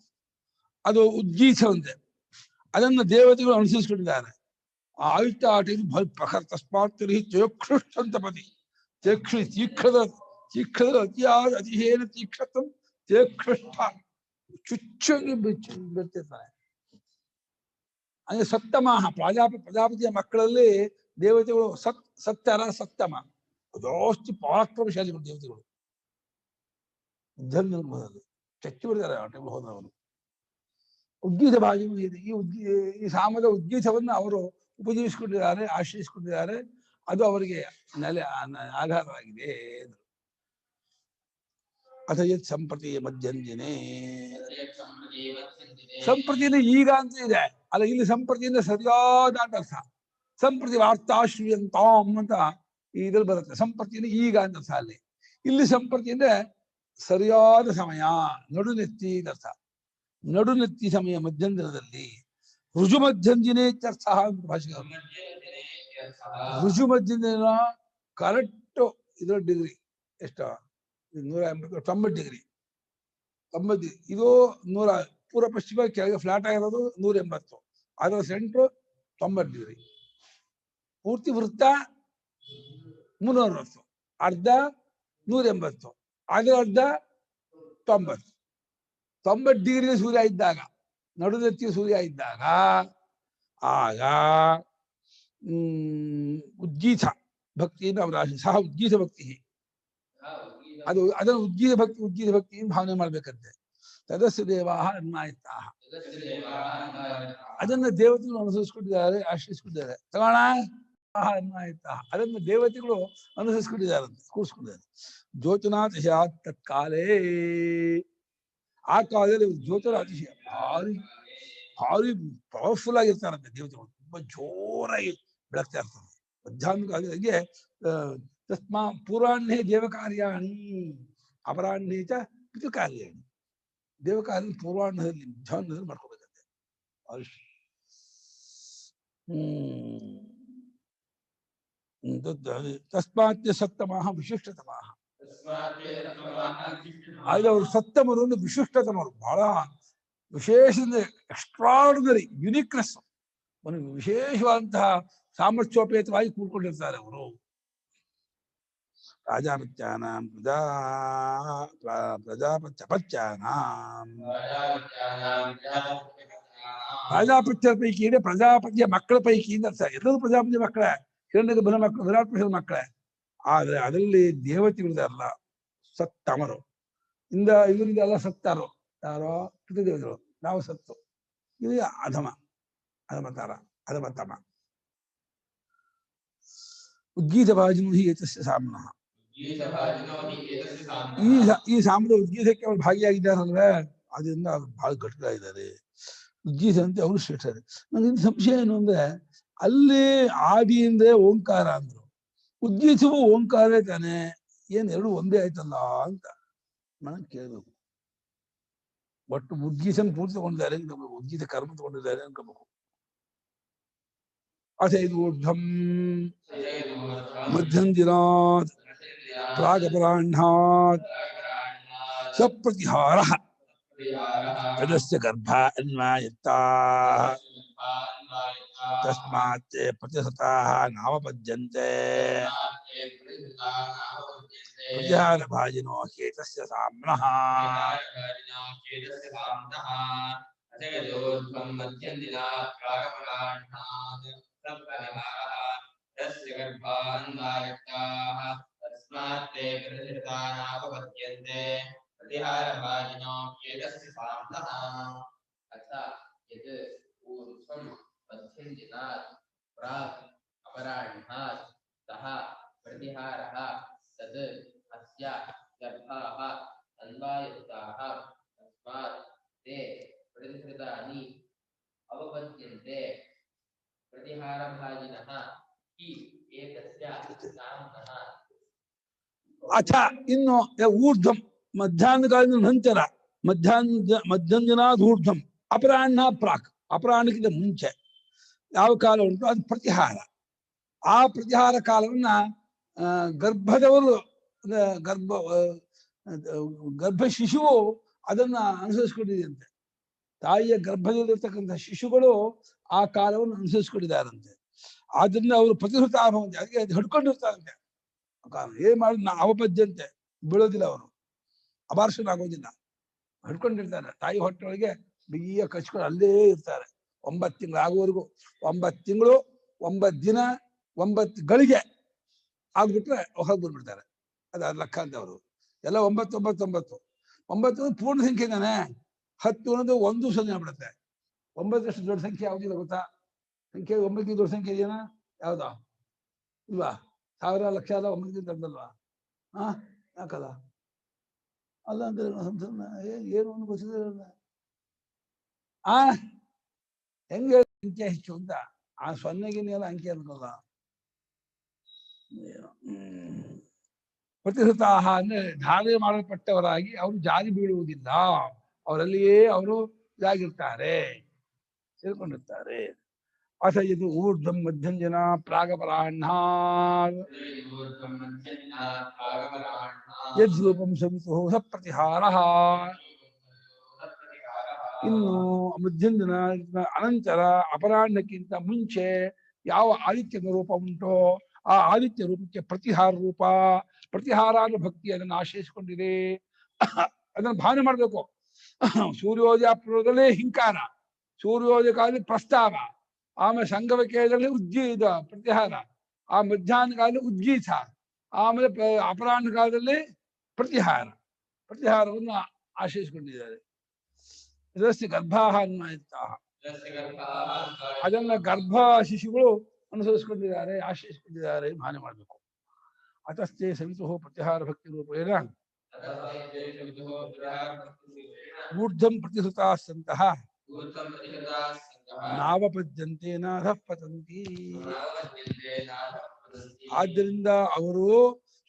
ಅದು ಉದ್ಗೀತವಂತೆ. ಅದನ್ನು ದೇವತೆಗಳು ಅನುಸರಿಸಿಕೊಂಡಿದ್ದಾರೆ. ಆಯುಕ್ತ ಆ ಟೈಮ್ ಪ್ರಖರ ತಸ್ಮಾತ್ ಚೇಕ್ಷುಷ್ಟಂತಪತಿ ತೀಕ್ಷ್ಣದ ಅತಿಯಾದ ಅತಿಹೇನ ತೀಕ್ಷ್ಣ ತೇಕ್ಷುಷ್ಟ ಚುಚ್ಚಾಗಿ ಬಿಡ್ತಿರ್ತಾನೆ. ಅಂದ್ರೆ ಸಪ್ತಮಾಹ ಪ್ರಜಾಪತಿಯ ಮಕ್ಕಳಲ್ಲಿ ದೇವತೆಗಳು ಸತ್ತರ ಸಪ್ತಮ, ಜಾಸ್ತಿ ಪರಾಕ್ರಮಶಾಲಿಗಳು ದೇವತೆಗಳು. ಮಧ್ಯದಲ್ಲಿ ಚಚ್ಚಿ ಬಿಡ್ತಾರೆ ಆ ಟೈಮ್ ಹೋದವರು. ಉದ್ಗೀತ ಭಾಜನೂ ಇದೆ. ಈ ಸಾಮದ ಉದ್ಗೀತವನ್ನು ಅವರು ಉಪಜೀವಿಸಿಕೊಂಡಿದ್ದಾರೆ, ಆಶ್ರಯಿಸಿಕೊಂಡಿದ್ದಾರೆ. ಅದು ಅವರಿಗೆ ಆಧಾರವಾಗಿದೆ. ಅಥ ಯತ್ ಸಂಪ್ರತಿ ಮಧ್ಯಂಜಿನೇ, ಸಂಪ್ರತಿಯಿಂದ ಈಗ ಅಂತ ಇದೆ ಅಲ್ಲ, ಇಲ್ಲಿ ಸಂಪ್ರತಿಯಿಂದ ಸರಿಯಾದ ಅರ್ಥ. ಸಂಪ್ರತಿ ವಾರ್ತಾಶ್ರೀಯಂತಾಂ ಅಂತ ಇದ್ರಲ್ಲಿ ಬರುತ್ತೆ. ಸಂಪ್ರತಿಯಿಂದ ಈಗ ಅಂತ ಅರ್ಥ. ಅಲ್ಲಿ ಇಲ್ಲಿ ಸಂಪ್ರತಿಯಿಂದ ಸರಿಯಾದ ಸಮಯ, ನಡುನೆತ್ತಿ ಅರ್ಥ. ನಡುನೆತ್ತಿ ಸಮಯ ಮಧ್ಯಂದಿರದಲ್ಲಿ ರುಜು ಮಧ್ಯಂಜಿನೇ ಅರ್ಥ ಅಂತ ಭಾಷೆ. ರುಜು ಮಧ್ಯಂದಿನ ಕರೆಕ್ಟ್ ಇದರ ಡಿಗ್ರಿ ಎಷ್ಟು 180 ಡಿಗ್ರಿ 90. ಇದು 100 ಪೂರ್ವ ಪಶ್ಚಿಮ ಕೆಳಗೆ ಫ್ಲಾಟ್ ಆಗಿರೋದು 180. ಅದರ ಸೆಂಟ್ರು 90 ಡಿಗ್ರಿ. ಪೂರ್ತಿ ವೃತ್ತ 360, ಅರ್ಧ 180, ಅದರ ಅರ್ಧ 90 ಡಿಗ್ರಿಗೆ ಸೂರ್ಯ ಇದ್ದಾಗ, ನಡುನೆತ್ತಿ ಸೂರ್ಯ ಇದ್ದಾಗ ಆಗ ಉದ್ಗೀತ ಭಕ್ತಿಯಿಂದ ಅವರ ಸಹ ಉದ್ಗೀತ ಭಕ್ತಿ, ಅದು ಅದನ್ನು ಉದ್ಗೀತ ಭಕ್ತಿಯಿಂದ ಭಾವನೆ ಮಾಡ್ಬೇಕಂತೆ. ತದಸ್ಯ ದೇವಾಹ ಅನ್ಮಾಯಿತಾಹ, ಅದನ್ನ ದೇವತೆಗಳು ಅನುಸರಿಸ್ಕೊಂಡಿದ್ದಾರೆ, ಆಶ್ರಯಿಸ್ಕೊಂಡಿದ್ದಾರೆ. ತಗೋಣ ಅನ್ಮಾಯಿತಾಹ, ಅದನ್ನ ದೇವತೆಗಳು ಅನುಸರಿಸ್ಕೊಂಡಿದ್ದಾರಂತೆ, ಕೂರಿಸ್ಕೊಂಡಿದ್ದಾರೆ. ಜ್ಯೋತಿನಾ ಅತಿಶಯಾತ್ ತತ್ಕಾಲೇ, ಆ ಕಾಲದಲ್ಲಿ ಜ್ಯೋತಿರ ಅತಿಶಯ ಭಾರಿ ಭಾರಿ ಪವರ್ಫುಲ್ ಆಗಿರ್ತಾರಂತೆ ದೇವತೆಗಳು. ತುಂಬಾ ಜೋರಾಗಿ ಬೆಳಗ್ತಾ ಇರ್ತಾರೆ. ಮಧ್ಯಾಹ್ನ ಕಾಲಕ್ಕೆ ತಸ್ಮಾ ಪೂರ್ವಾಹ್ನೇ ದೇವಕಾರ್ಯಾಣಿ ಅಪರಾಹ್ನೇ ಚ ಪಿತೃಕಾರ್ಯಾಣಿ. ದೇವಕಾರ್ಯ ಪೂರ್ವಾಹ್ನದಲ್ಲಿ ಮಧ್ಯಾಹ್ನದಲ್ಲಿ ಮಾಡ್ಕೋಬೇಕಂತೆ. ತಸ್ಮಾತ್ ಸಪ್ತಮಃ ವಿಶಿಷ್ಟತಮಃ, ಆಗ ಅವರು ಸಪ್ತಮರು ಒಂದು ವಿಶಿಷ್ಟತಮರು, ಬಹಳ ವಿಶೇಷದಿಂದ ಎಕ್ಸ್ಟ್ರಾರ್ಡಿನರಿ ಯುನಿಕ್ನೆಸ್, ಒಂದು ವಿಶೇಷವಾದಂತಹ ಸಾಮರ್ಥ್ಯೋಪೇತವಾಗಿ ಕೂಡ್ಕೊಂಡಿರ್ತಾರೆ ಅವರು. ರಾಜಾಪತ್ಯಾನಾಂ ಪ್ರಜಾಪತ್ಯಪತ್ಯಾನಾಂ, ಪ್ರಜಾಪತ್ಯರ ಪೈಕಿ ಇದೆ, ಪ್ರಜಾಪತಿಯ ಮಕ್ಕಳ ಪೈಕಿಯಿಂದ ಅರ್ಥ. ಎಲ್ಲರೂ ಪ್ರಜಾಪತಿಯ ಮಕ್ಕಳೇ, ಹಿರಣ್ಯಗರ್ಭನ ಮಕ್ಕಳು, ವಿರಾಟ್ ಪುರುಷರ ಮಕ್ಕಳೇ. ಆದ್ರೆ ಅದರಲ್ಲಿ ದೇವತೆಗಳಿದಾರಲ್ಲ ಸತ್ತಮರು, ಇವರಿಂದ ಎಲ್ಲ ಸತ್ತಾರು. ಯಾರೋ ಪಿತೃದೇವತೆಗಳು, ನಾವು ಸತ್ತು. ಇದು ಅಧಮತಾರ ಅಧಮತಮ. ಉದ್ಗೀತ ಭಾಜನೋ ಹಿ ಏತಸ್ಯ ಸಾಮ್ನಃ, ಈ ಸಾಮ್ರದ ಉದ್ಗೀತಕ್ಕೆ ಅವರು ಭಾಗಿಯಾಗಿದ್ದಾರಲ್ವೇ, ಅದರಿಂದ ಅವ್ರು ಬಹಳ ಗಟ್ಟಿದ್ದಾರೆ. ಉದ್ಗೀತ ಅಂತ ಅವರು ಶ್ರೇಷ್ಠರು. ನನಗೆ ಸಂಶಯ ಏನು ಅಂದ್ರೆ, ಅಲ್ಲಿ ಆದಿ ಅಂದ್ರೆ ಓಂಕಾರ ಅಂದ್ರು, ಉದ್ಗೀತವು ಓಂಕಾರವೇ ತಾನೆ, ಏನ್ ಎರಡು ಒಂದೇ ಆಯ್ತಲ್ಲ ಅಂತ ನಾನು ಕೇಳ್ಬೇಕು. ಒಟ್ಟು ಉದ್ಗೀತನ ಪೂರ್ತಿ ತಗೊಂಡಿದ್ದಾರೆ ಅನ್ಕೋಬೇಕು, ಉದ್ಗೀತ ಕರ್ಮ ತಗೊಂಡಿದ್ದಾರೆ ಅನ್ಕೋಬೇಕು. ಅಥೈದು ಊರ್ಧ್ವಂ ಮಧ್ಯಂದಿನಾತ್ ಪ್ರಾಗಪರಾಹ್ನಾತ್ ಸಪ್ರತಿಹಾರ ತದಸ್ಯ ಗರ್ಭ ಅನ್ವಾಯತ್ತಾಃ ತಸ್ಮಾತ್ ಪ್ರತಿಹತಾಃ ನಾವಪದ್ಯಂತೆ ಪ್ರತಿಹಾರ ಭಾಜಿನೋ ಹೇತಸ್ಯ ಸಾಮ್ನಃ. ಅಥ ಇನ್ನು ಊರ್ಧ್ವಂ ಮಧ್ಯಾಹ್ನ ಕಾಲದ ನಂತರ, ಮಧ್ಯಂಜನಾದ್ ಊರ್ಧ್ವಂ ಅಪರಾಹ್ನ ಪ್ರಾಕ್, ಅಪರಾಹ್ನಕ್ಕಿಂತ ಮುಂಚೆ ಯಾವ ಕಾಲ ಉಂಟು ಅದು ಪ್ರತಿಹಾರ. ಆ ಪ್ರತಿಹಾರ ಕಾಲವನ್ನ ಗರ್ಭದವರು ಗರ್ಭ ಶಿಶುವು ಅದನ್ನ ಅನುಸರಿಸ್ಕೊಂಡಿದೆಯಂತೆ. ತಾಯಿಯ ಗರ್ಭದಲ್ಲಿರ್ತಕ್ಕಂಥ ಶಿಶುಗಳು ಆ ಕಾಲವನ್ನು ಅನುಸರಿಸ್ಕೊಂಡಿದ್ದಾರಂತೆ. ಆದ್ರಿಂದ ಅವರು ಪ್ರತಿಹೃತ ಆಭವಂತೆ, ಅದಕ್ಕೆ ಹಿಡ್ಕೊಂಡಿರ್ತಾರಂತೆ. ಏನ್ ಮಾಡಿದ್ ಅವಪದ್ಯಂತೆ, ಬೀಳೋದಿಲ್ಲ, ಅವರು ಅಬಾರ್ಷನ್ ಆಗೋದಿಲ್ಲ, ಹಿಡ್ಕೊಂಡಿರ್ತಾರೆ. ತಾಯಿ ಹೊಟ್ಟೆಯೊಳಗೆ ಬಿಗಿಯ ಕಚ್ಕೊಂಡು ಅಲ್ಲೇ ಇರ್ತಾರೆ 9 ತಿಂಗಳು ಆಗುವವರೆಗೂ. 9 ತಿಂಗಳು 9 ದಿನ 9 ಗಳಿಗೆ ಆಗ್ಬಿಟ್ರೆ ಹೊರಗೆ ಬಂದ್ಬಿಡ್ತಾರೆ. ಅದ ಲೆಕ್ಕ ಅಂತ ಅವರು ಎಲ್ಲ 9, 9, 9. 9 ಪೂರ್ಣ ಸಂಖ್ಯೆ ತಾನೆ. 10 ಅನ್ನೋದು 1 0 ಆಗ್ಬಿಡುತ್ತೆ. 9 ದೊಡ್ಡ ಸಂಖ್ಯೆ ಯಾವುದಿಲ್ಲ ಗೊತ್ತಾ? ಸಂಖ್ಯೆ 9 ದೊಡ್ಡ ಸಂಖ್ಯೆ ಇದೆಯಾ? ಯಾವ್ದಾ? ಇಲ್ವಾ? 1000 ಲಕ್ಷ ಅಲ್ಲ 9 ದೊಡ್ಡಲ್ವಾ? ಹಾ, ಯಾಕಲ್ಲ? ಅಲ್ಲ ಅಂತ ಏನು ಒಂದು ಗೊತ್ತಿಲ್ಲ. ಆ ಹೆಂಗೆ ಅಂಕೆ ಹೆಚ್ಚು ಅಂತ ಆ ಸೊನ್ನೆಗಿನೆಲ್ಲ ಅಂಕೆ ಅನ್ಕೋಲ್ಲ. ಪ್ರತಿಹೃತಾಹ ಅಂದ್ರೆ ಧಾರಣೆ ಮಾಡಲ್ಪಟ್ಟವರಾಗಿ ಅವರು ಜಾರಿ ಬೀಳುವುದಿಲ್ಲ. ಅವರಲ್ಲಿಯೇ ಅವರು ಇದಾಗಿರ್ತಾರೆ, ಸೇರ್ಕೊಂಡಿರ್ತಾರೆ. ಅಥ ಇದು ಊರ್ಧ್ವಂ ಮಧ್ಯಂ ಜನ ಪ್ರಾಗಪರಾಹ್ಣ ಯದ್ರೂಪಂ ಸವಿತು ಸ ಪ್ರತಿಹಾರ. ಇನ್ನು ಮಧ್ಯಂ ದಿನ ಅನಂತರ ಅಪರಾಹ್ನಕ್ಕಿಂತ ಮುಂಚೆ ಯಾವ ಆದಿತ್ಯದ ರೂಪ ಉಂಟೋ ಆ ಆದಿತ್ಯ ರೂಪಕ್ಕೆ ಪ್ರತಿಹಾರ ರೂಪ. ಪ್ರತಿಹಾರ ಅಂದ್ರೆ ಭಕ್ತಿ ಅದನ್ನು ಆಶ್ರಯಿಸಿಕೊಂಡಿದೆ. ಅದನ್ನು ಭಾವನೆ ಮಾಡ್ಬೇಕು. ಸೂರ್ಯೋದಯ ಪೂರ್ವದಲ್ಲೇ ಹಿಂಕಾರ, ಸೂರ್ಯೋದಯ ಕಾಲದಲ್ಲಿ ಪ್ರಸ್ತಾವ, ಆಮೇಲೆ ಸಂಗಮಕೇಯದಲ್ಲಿ ಉಜ್ಜೀತ ಪ್ರತಿಹಾರ, ಆ ಮಧ್ಯಾಹ್ನ ಕಾಲದಲ್ಲಿ ಉಜ್ಜೀತ, ಆಮೇಲೆ ಅಪರಾಹ್ನ ಕಾಲದಲ್ಲಿ ಪ್ರತಿಹಾರ. ಪ್ರತಿಹಾರವನ್ನು ಆಶ್ರಯಿಸಿಕೊಂಡಿದ್ದಾರೆ. ಇದರಸ್ತಿ ಗರ್ಭಾಹ ಅನ್ವಯಿತಾ, ಅದನ್ನ ಗರ್ಭ ಶಿಶುಗಳು ಅನುಸರಿಸಿಕೊಂಡಿದ್ದಾರೆ, ಆಶ್ರಯಿಸಿಕೊಂಡಿದ್ದಾರೆ ಭಾವನೆ ಮಾಡಬೇಕು. ಅತಸ್ಥೆ ಸವಿತು ಪ್ರತಿಹಾರ ಭಕ್ತಿ ರೂಪೇಣ ಊರ್ಧ್ವಂ ಪ್ರತಿಹೃತಾ ಸಂತಹ ನಾವಪದ್ಯಂತೆ ನಾಧಃ ಪತಂತಿ. ಆದ್ದರಿಂದ ಅವರು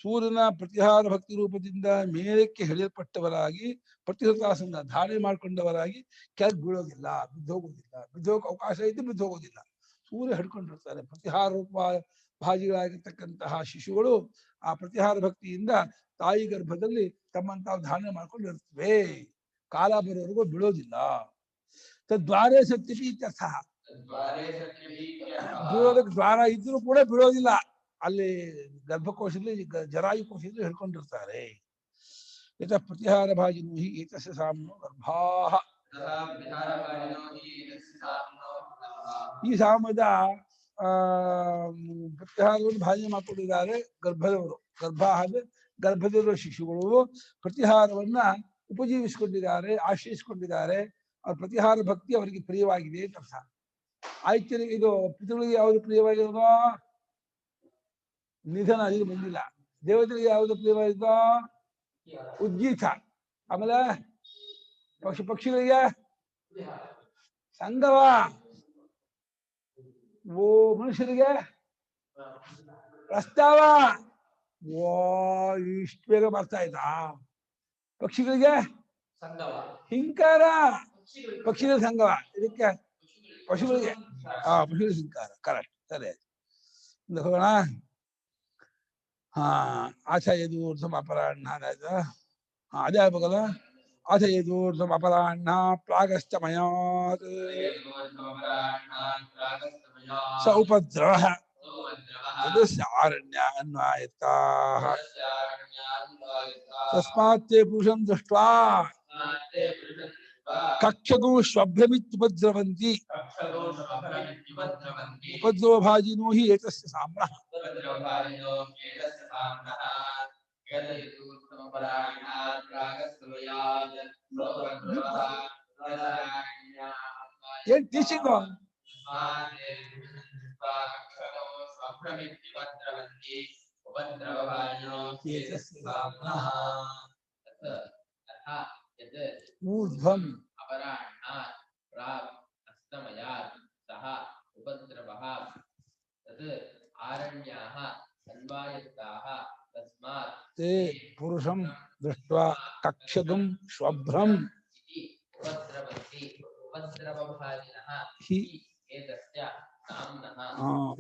ಸೂರ್ಯನ ಪ್ರತಿಹಾರ ಭಕ್ತಿ ರೂಪದಿಂದ ಮೇಲಕ್ಕೆ ಎಳೆಯಲ್ಪಟ್ಟವರಾಗಿ ಪ್ರತಿಹೃತಾಸನ ಧಾರಣೆ ಮಾಡಿಕೊಂಡವರಾಗಿ ಕೆಳಗೆ ಬೀಳೋದಿಲ್ಲ, ಬಿದ್ದೋಗೋದಿಲ್ಲ. ಬಿದ್ದೋಗಕ್ಕೆ ಅವಕಾಶ ಇದ್ದು ಬಿದ್ದೋಗೋದಿಲ್ಲ. ಸೂರ್ಯ ಹಿಡ್ಕೊಂಡಿರ್ತಾರೆ. ಪ್ರತಿಹಾರ ರೂಪ ಭಾಜಿಗಳಾಗಿರ್ತಕ್ಕಂತಹ ಶಿಶುಗಳು ಆ ಪ್ರತಿಹಾರ ಭಕ್ತಿಯಿಂದ ತಾಯಿ ಗರ್ಭದಲ್ಲಿ ತಮ್ಮನ್ನು ತಾವು ಧಾರಣೆ ಮಾಡ್ಕೊಂಡಿರ್ತವೆ. ಕಾಲ ಬರೋವರೆಗೂ ಬೀಳೋದಿಲ್ಲ. ತದ್ವಾರೇ ಸತ್ಯಪಿ ಇತ್ಯರ್ಥ. ಬೀಳೋದಕ್ಕೆ ದ್ವಾರ ಇದ್ರೂ ಕೂಡ ಬೀಳೋದಿಲ್ಲ. ಅಲ್ಲಿ ಗರ್ಭಕೋಶದಲ್ಲಿ ಜರಾಯು ಕೋಶದಲ್ಲಿ ಹಿಡ್ಕೊಂಡಿರ್ತಾರೆ. ಯತ ಪ್ರತಿಹಾರ ಭಾಜಿನೋ ಹಿ ಏತಸ್ಯ ಸಾಮ್ನೋ ಗರ್ಭಾಹ. ಈ ಸಾಮದ ಪ್ರತಿಹಾರವನ್ನು ಭಾಜನೆ ಮಾಡಿಕೊಂಡಿದ್ದಾರೆ ಗರ್ಭದವರು. ಗರ್ಭಾಹ ಅಂದ್ರೆ ಗರ್ಭದಲ್ಲಿರುವ ಶಿಶುಗಳು ಪ್ರತಿಹಾರವನ್ನ ಉಪಜೀವಿಸಿಕೊಂಡಿದ್ದಾರೆ, ಆಶ್ರಯಿಸಿಕೊಂಡಿದ್ದಾರೆ. ಅವ್ರ ಪ್ರತಿಹಾರ ಭಕ್ತಿ ಅವರಿಗೆ ಪ್ರಿಯವಾಗಿದೆ ಅಂತ ಅರ್ಥ. ಆಯ್ತರಿಗೆ ಇದು ಪಿತೃಗಳಿಗೆ ಯಾವುದು ಪ್ರಿಯವಾಗಿರೋದೋ? ನಿಧನ, ಇದು ಬಂದಿಲ್ಲ. ದೇವತೆಗಳಿಗೆ ಯಾವುದು ಪ್ರಿಯವಾಗಿದ್ದೋ? ಉಜ್ಜೀತ. ಆಮೇಲೆ ಪಕ್ಷಿಗಳಿಗೆ ಸಂಗವ. ಓ ಮನುಷ್ಯರಿಗೆ ಪ್ರಸ್ತಾವ. ಓ ಇಷ್ಟು ಬೇಗ ಬರ್ತಾ ಇದ್ದಾ? ಪಕ್ಷಿಗಳಿಗೆ ಹಿಂಕಾರ. ಪಕ್ಷಿಗಳ ಸಂಗವ. ಇದಕ್ಕೆ ಪಶುಗಳಿಗೆ ಪಶುಗಳ ಹಿಂಕಾರ. ಕರೆಕ್ಟ್, ಸರಿ. ಹೋಗೋಣ. ಆಚ ಯದೂರ್ಧ್ವಂ ಅಪರಾಹ್ನ ಆಯ್ತಾ? ಅದೇ ಆಗ್ಬೇಕಲ್ಲ. ಅಥ ಯದೂರ್ಧ್ವಂ ಅಪರಾಹ್ನ ಪ್ರಾಗಸ್ತಮಯಾತ್ ಸ ಉಪದ್ರವಃ ತದಸ್ಯ ಆರಣ್ಯ ಅನ್ವಾಯತಾಃ. ತಸ್ಮಾತ್ ತೇ ಪುರುಷಂ ದೃಷ್ಟ್ವಾ ಕಕ್ಷಗೋ ಶ್ವಭ್ರಮಿತ್ಯುಪದ್ರವಂತಿ ಉಪದ್ರವಭಾಜಿನೋ ಹಿ ಏತಸ್ಯ ಸಾಮ್ನಃ. ಏನ್ ಟೀಚಿಂಗು? ಊರ್ಧ್ವಂ ಅಪರಾಹ್ನಾತ್ ಪ್ರಾಗ್ ಅಸ್ತಮಯಾತ್ ಸಹ ಉಪದ್ರವಃ ತದ್ ಆರಣ್ಯಾಃ ಅನ್ವಾಯತ್ತಾಃ. ತಸ್ಮಾತ್ ತೇ ಪುರುಷಂ ದೃಷ್ಟ್ವಾ ಕಕ್ಷಗಂ ಶ್ವಭ್ರಂ ಉಪದ್ರವಂತಿ ಉಪದ್ರವಭಾಜಿನಃ ಹಿ. ಏತಸ್ಯ ಸಾಮ್ನಃ.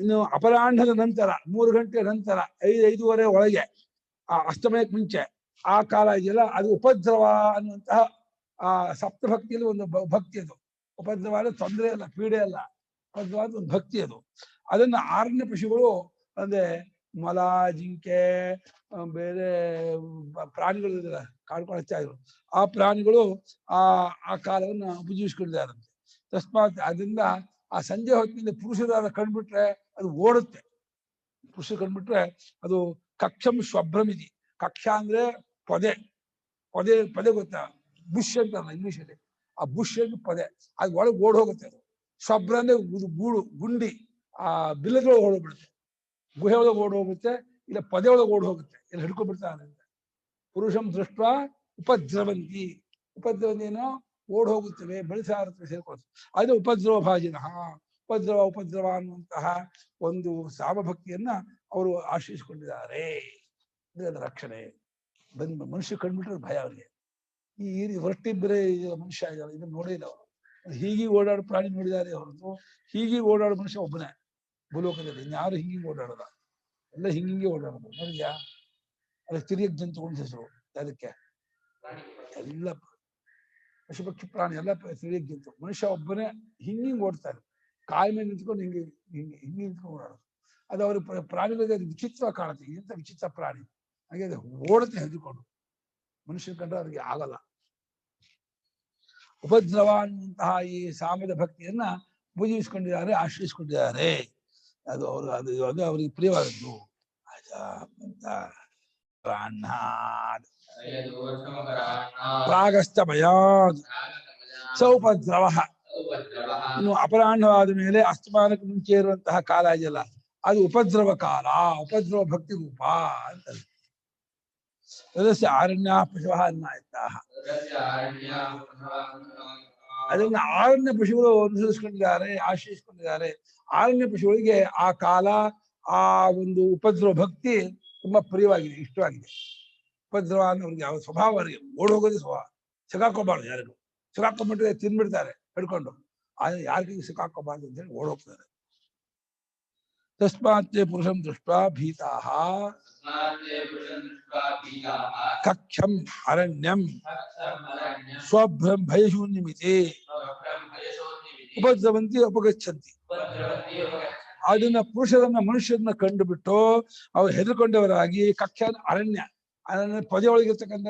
ಇನ್ನು ಅಪರಾಹ್ನದ ನಂತರ 3 ಗಂಟೆ ನಂತರ 5-5:30 ಒಳಗೆ ಆ ಅಸ್ತಮಯಕ್ಕೆ ಮುಂಚೆ ಆ ಕಾಲ ಇದೆಯಲ್ಲ, ಅದು ಉಪದ್ರವ ಅನ್ನುವಂತಹ ಆ ಸಪ್ತಭಕ್ತಿಯಲ್ಲಿ ಒಂದು ಭಕ್ತಿ. ಅದು ಉಪದ್ರವ ಅಂದ್ರೆ ತೊಂದರೆ ಅಲ್ಲ, ಪೀಡೆ ಅಲ್ಲ. ಉಪದ್ರವ ಒಂದು ಭಕ್ತಿ ಅದು. ಅದನ್ನ ಆರಣ್ಯ ಪಶುಗಳು ಅಂದ್ರೆ ಮೊಲ, ಜಿಂಕೆ, ಬೇರೆ ಪ್ರಾಣಿಗಳು ಕಾಡ್ಕೊಳ್ತಾ ಇದ್ರು. ಆ ಪ್ರಾಣಿಗಳು ಆ ಕಾಲವನ್ನು ಉಪಜೀವಿಸ್ಕೊಂಡಿದ್ದಾರಂತೆ. ತಸ್ಮಾತ್ ಅದರಿಂದ ಆ ಸಂಜೆ ಹೊತ್ತಿನಲ್ಲಿ ಪುರುಷರಾದ ಕಂಡ್ಬಿಟ್ರೆ ಅದು ಓಡುತ್ತೆ. ಪುರುಷರು ಕಂಡ್ಬಿಟ್ರೆ ಅದು ಕಕ್ಷಂ ಶ್ವಭ್ರಮಿತಿ. ಕಕ್ಷ ಅಂದ್ರೆ ಪೊದೆ, ಪೊದೆ ಪೊದೆ ಗೊತ್ತಾ, ಬುಷ್ ಅಂತ ಇಂಗ್ಲಿಷಲ್ಲಿ. ಆ ಬುಷ್ ಅಂತ ಪೊದೆ, ಅದು ಒಳಗೆ ಓಡ್ ಹೋಗುತ್ತೆ. ಅದು ಶೊಬ್ರ ಅಂದ್ರೆ ಗೂಡು ಗುಂಡಿ, ಆ ಬಿಲ್ಲದೊಳಗೆ ಓಡೋಗ್ಬಿಡುತ್ತೆ, ಗುಹೆ ಒಳಗೆ ಓಡ್ ಹೋಗುತ್ತೆ, ಇಲ್ಲ ಪೊದೆ ಒಳಗೆ ಓಡ್ ಹೋಗುತ್ತೆ, ಇಲ್ಲ ಹಿಡ್ಕೊಂಡ್ಬಿಡ್ತಾರೆ. ಪುರುಷಂ ದೃಷ್ಟ ಉಪದ್ರವಂತಿ, ಉಪದ್ರವಂತಿ ಏನೋ ಓಡ್ ಹೋಗುತ್ತವೆ, ಬೆಳೆಸಾರತ್ವೆ ಸೇರ್ಕೊಳ್ತವೆ. ಅದು ಉಪದ್ರವ ಭಾಜಿನ. ಉಪದ್ರವ ಅನ್ನುವಂತಹ ಒಂದು ಸಾಮಭಕ್ತಿಯನ್ನ ಅವರು ಆಶ್ರಯಿಸಿಕೊಂಡಿದ್ದಾರೆ. ಅದು ರಕ್ಷಣೆ. ಬಂದ್ ಮನುಷ್ಯ ಕಂಡ್ಬಿಟ್ರೆ ಭಯ ಅವರಿಗೆ. ಈ ಹೊರಟಿಬ್ಬರೇ ಮನುಷ್ಯ ಇದ್ದಾರೆ, ಇದನ್ನ ನೋಡೇ ಇಲ್ಲ ಅವರು. ಹೀಗೆ ಓಡಾಡೋ ಪ್ರಾಣಿ ನೋಡಿದ್ದಾರೆ ಹೊರತು ಹೀಗೆ ಓಡಾಡೋ ಮನುಷ್ಯ ಒಬ್ಬನೇ ಭೂಲೋಕದಲ್ಲಿ. ಇನ್ಯಾರು ಹಿಂಗೆ ಓಡಾಡೋದ, ಎಲ್ಲ ಹಿಂಗೆ ಓಡಾಡೋದು. ನೋಡಿದ್ಯಾ? ಅದಕ್ಕೆ ತಿರಿಯಕ್ ಜಂತುಗಳು ಹೆಸರು. ಅದಕ್ಕೆ ಎಲ್ಲ ಪಶುಪಕ್ಷಿ ಪ್ರಾಣಿ ಎಲ್ಲ ತಿರಿಯಕ್ ಜಂತು. ಮನುಷ್ಯ ಒಬ್ಬನೇ ಹಿಂಗಿಂಗ್ ಓಡ್ತಾರೆ, ಕಾಯಿ ಮೇಲೆ ನಿಂತ್ಕೊಂಡು ಹಿಂಗೆ ಹಿಂಗೆ ಹಿಂಗೆ ನಿಂತ್ಕೊಂಡು ಓಡಾಡೋದು. ಅದು ಅವ್ರ ಪ್ರಾಣಿಗಳಿಗೆ ಅದು ವಿಚಿತ್ರ ಕಾಣುತ್ತೆ. ಇಂಥ ವಿಚಿತ್ರ ಪ್ರಾಣಿ ಹಾಗೆ ಅದು ಓಡುತ್ತೆ ಹೆದರ್ಕೊಂಡು. ಮನುಷ್ಯನ ಕಂಡ್ರೆ ಅವ್ರಿಗೆ ಆಗಲ್ಲ. ಉಪದ್ರವ ಅನ್ನುವಂತಹ ಈ ಸಾಮದ ಭಕ್ತಿಯನ್ನ ಪೂಜಿಸಿಕೊಂಡಿದ್ದಾರೆ, ಆಶ್ರಯಿಸಿಕೊಂಡಿದ್ದಾರೆ. ಅದು ಅವರು ಅದು ಅವರಿಗೆ ಪ್ರಿಯವಾದದ್ದು. ಪ್ರಾಗಸ್ತಮಯಾದ್ ಸ ಉಪದ್ರವ. ಇನ್ನು ಅಪರಾಹ್ನವಾದ ಮೇಲೆ ಅಸ್ತಮಾನಕ್ಕೆ ಮುಂಚೆ ಇರುವಂತಹ ಕಾಲ ಇದೆಯಲ್ಲ, ಅದು ಉಪದ್ರವ ಕಾಲ, ಉಪದ್ರವ ಭಕ್ತಿ ರೂಪ ಅಂತ. ಆರಣ್ಯ ಪಶುವ ಅನ್ನಾಯತ್ತಾಹ. ಅದನ್ನ ಆರಣ್ಯ ಪಶುಗಳು ಅನುಸರಿಸಿಕೊಂಡಿದ್ದಾರೆ, ಆಶ್ರಯಿಸಿಕೊಂಡಿದ್ದಾರೆ. ಆರಣ್ಯ ಪಶುಗಳಿಗೆ ಆ ಕಾಲ, ಆ ಒಂದು ಉಪದ್ರವ ಭಕ್ತಿ ತುಂಬಾ ಪ್ರಿಯವಾಗಿದೆ, ಇಷ್ಟವಾಗಿದೆ. ಉಪದ್ರವ ಅನ್ನೋರಿಗೆ ಯಾವ ಸ್ವಭಾವ, ಅವರಿಗೆ ಓಡ್ ಹೋಗೋದೇ ಸ್ವಭಾವ. ಸಿಗಾಕೋಬಾರ್ದು ಯಾರಿಗೂ. ಸಿಗಾಕೊಂಡ್ಬಿಟ್ರೆ ತಿನ್ಬಿಡ್ತಾರೆ ಹಿಡ್ಕೊಂಡು. ಆದ್ರೆ ಯಾರಿಗೂ ಸಿಕ್ಕಾಕೋಬಾರ್ದು ಅಂತ ಹೇಳಿ ಓಡ್ ಹೋಗ್ತಾರೆ. ತಸ್ಮಾತ್ ಪುರುಷಂ ದೃಷ್ಟ ಭೀತಾಃ ಕಕ್ಷಂ ಅರಣ್ಯಂ ಸ್ವಭ್ರಂ ಭಯಶೂನ್ಯಮಿತಿ ಉಪದ್ರವಂತಿ ಉಪಗಚ್ಚಂತಿ. ಅದನ್ನ ಪುರುಷರನ್ನ ಮನುಷ್ಯರನ್ನ ಕಂಡು ಬಿಟ್ಟು ಅವ್ರು ಹೆದರ್ಕೊಂಡವರಾಗಿ ಕಕ್ಷ ಅರಣ್ಯ ಪೊದೆ ಒಳಗಿರ್ತಕ್ಕಂಥ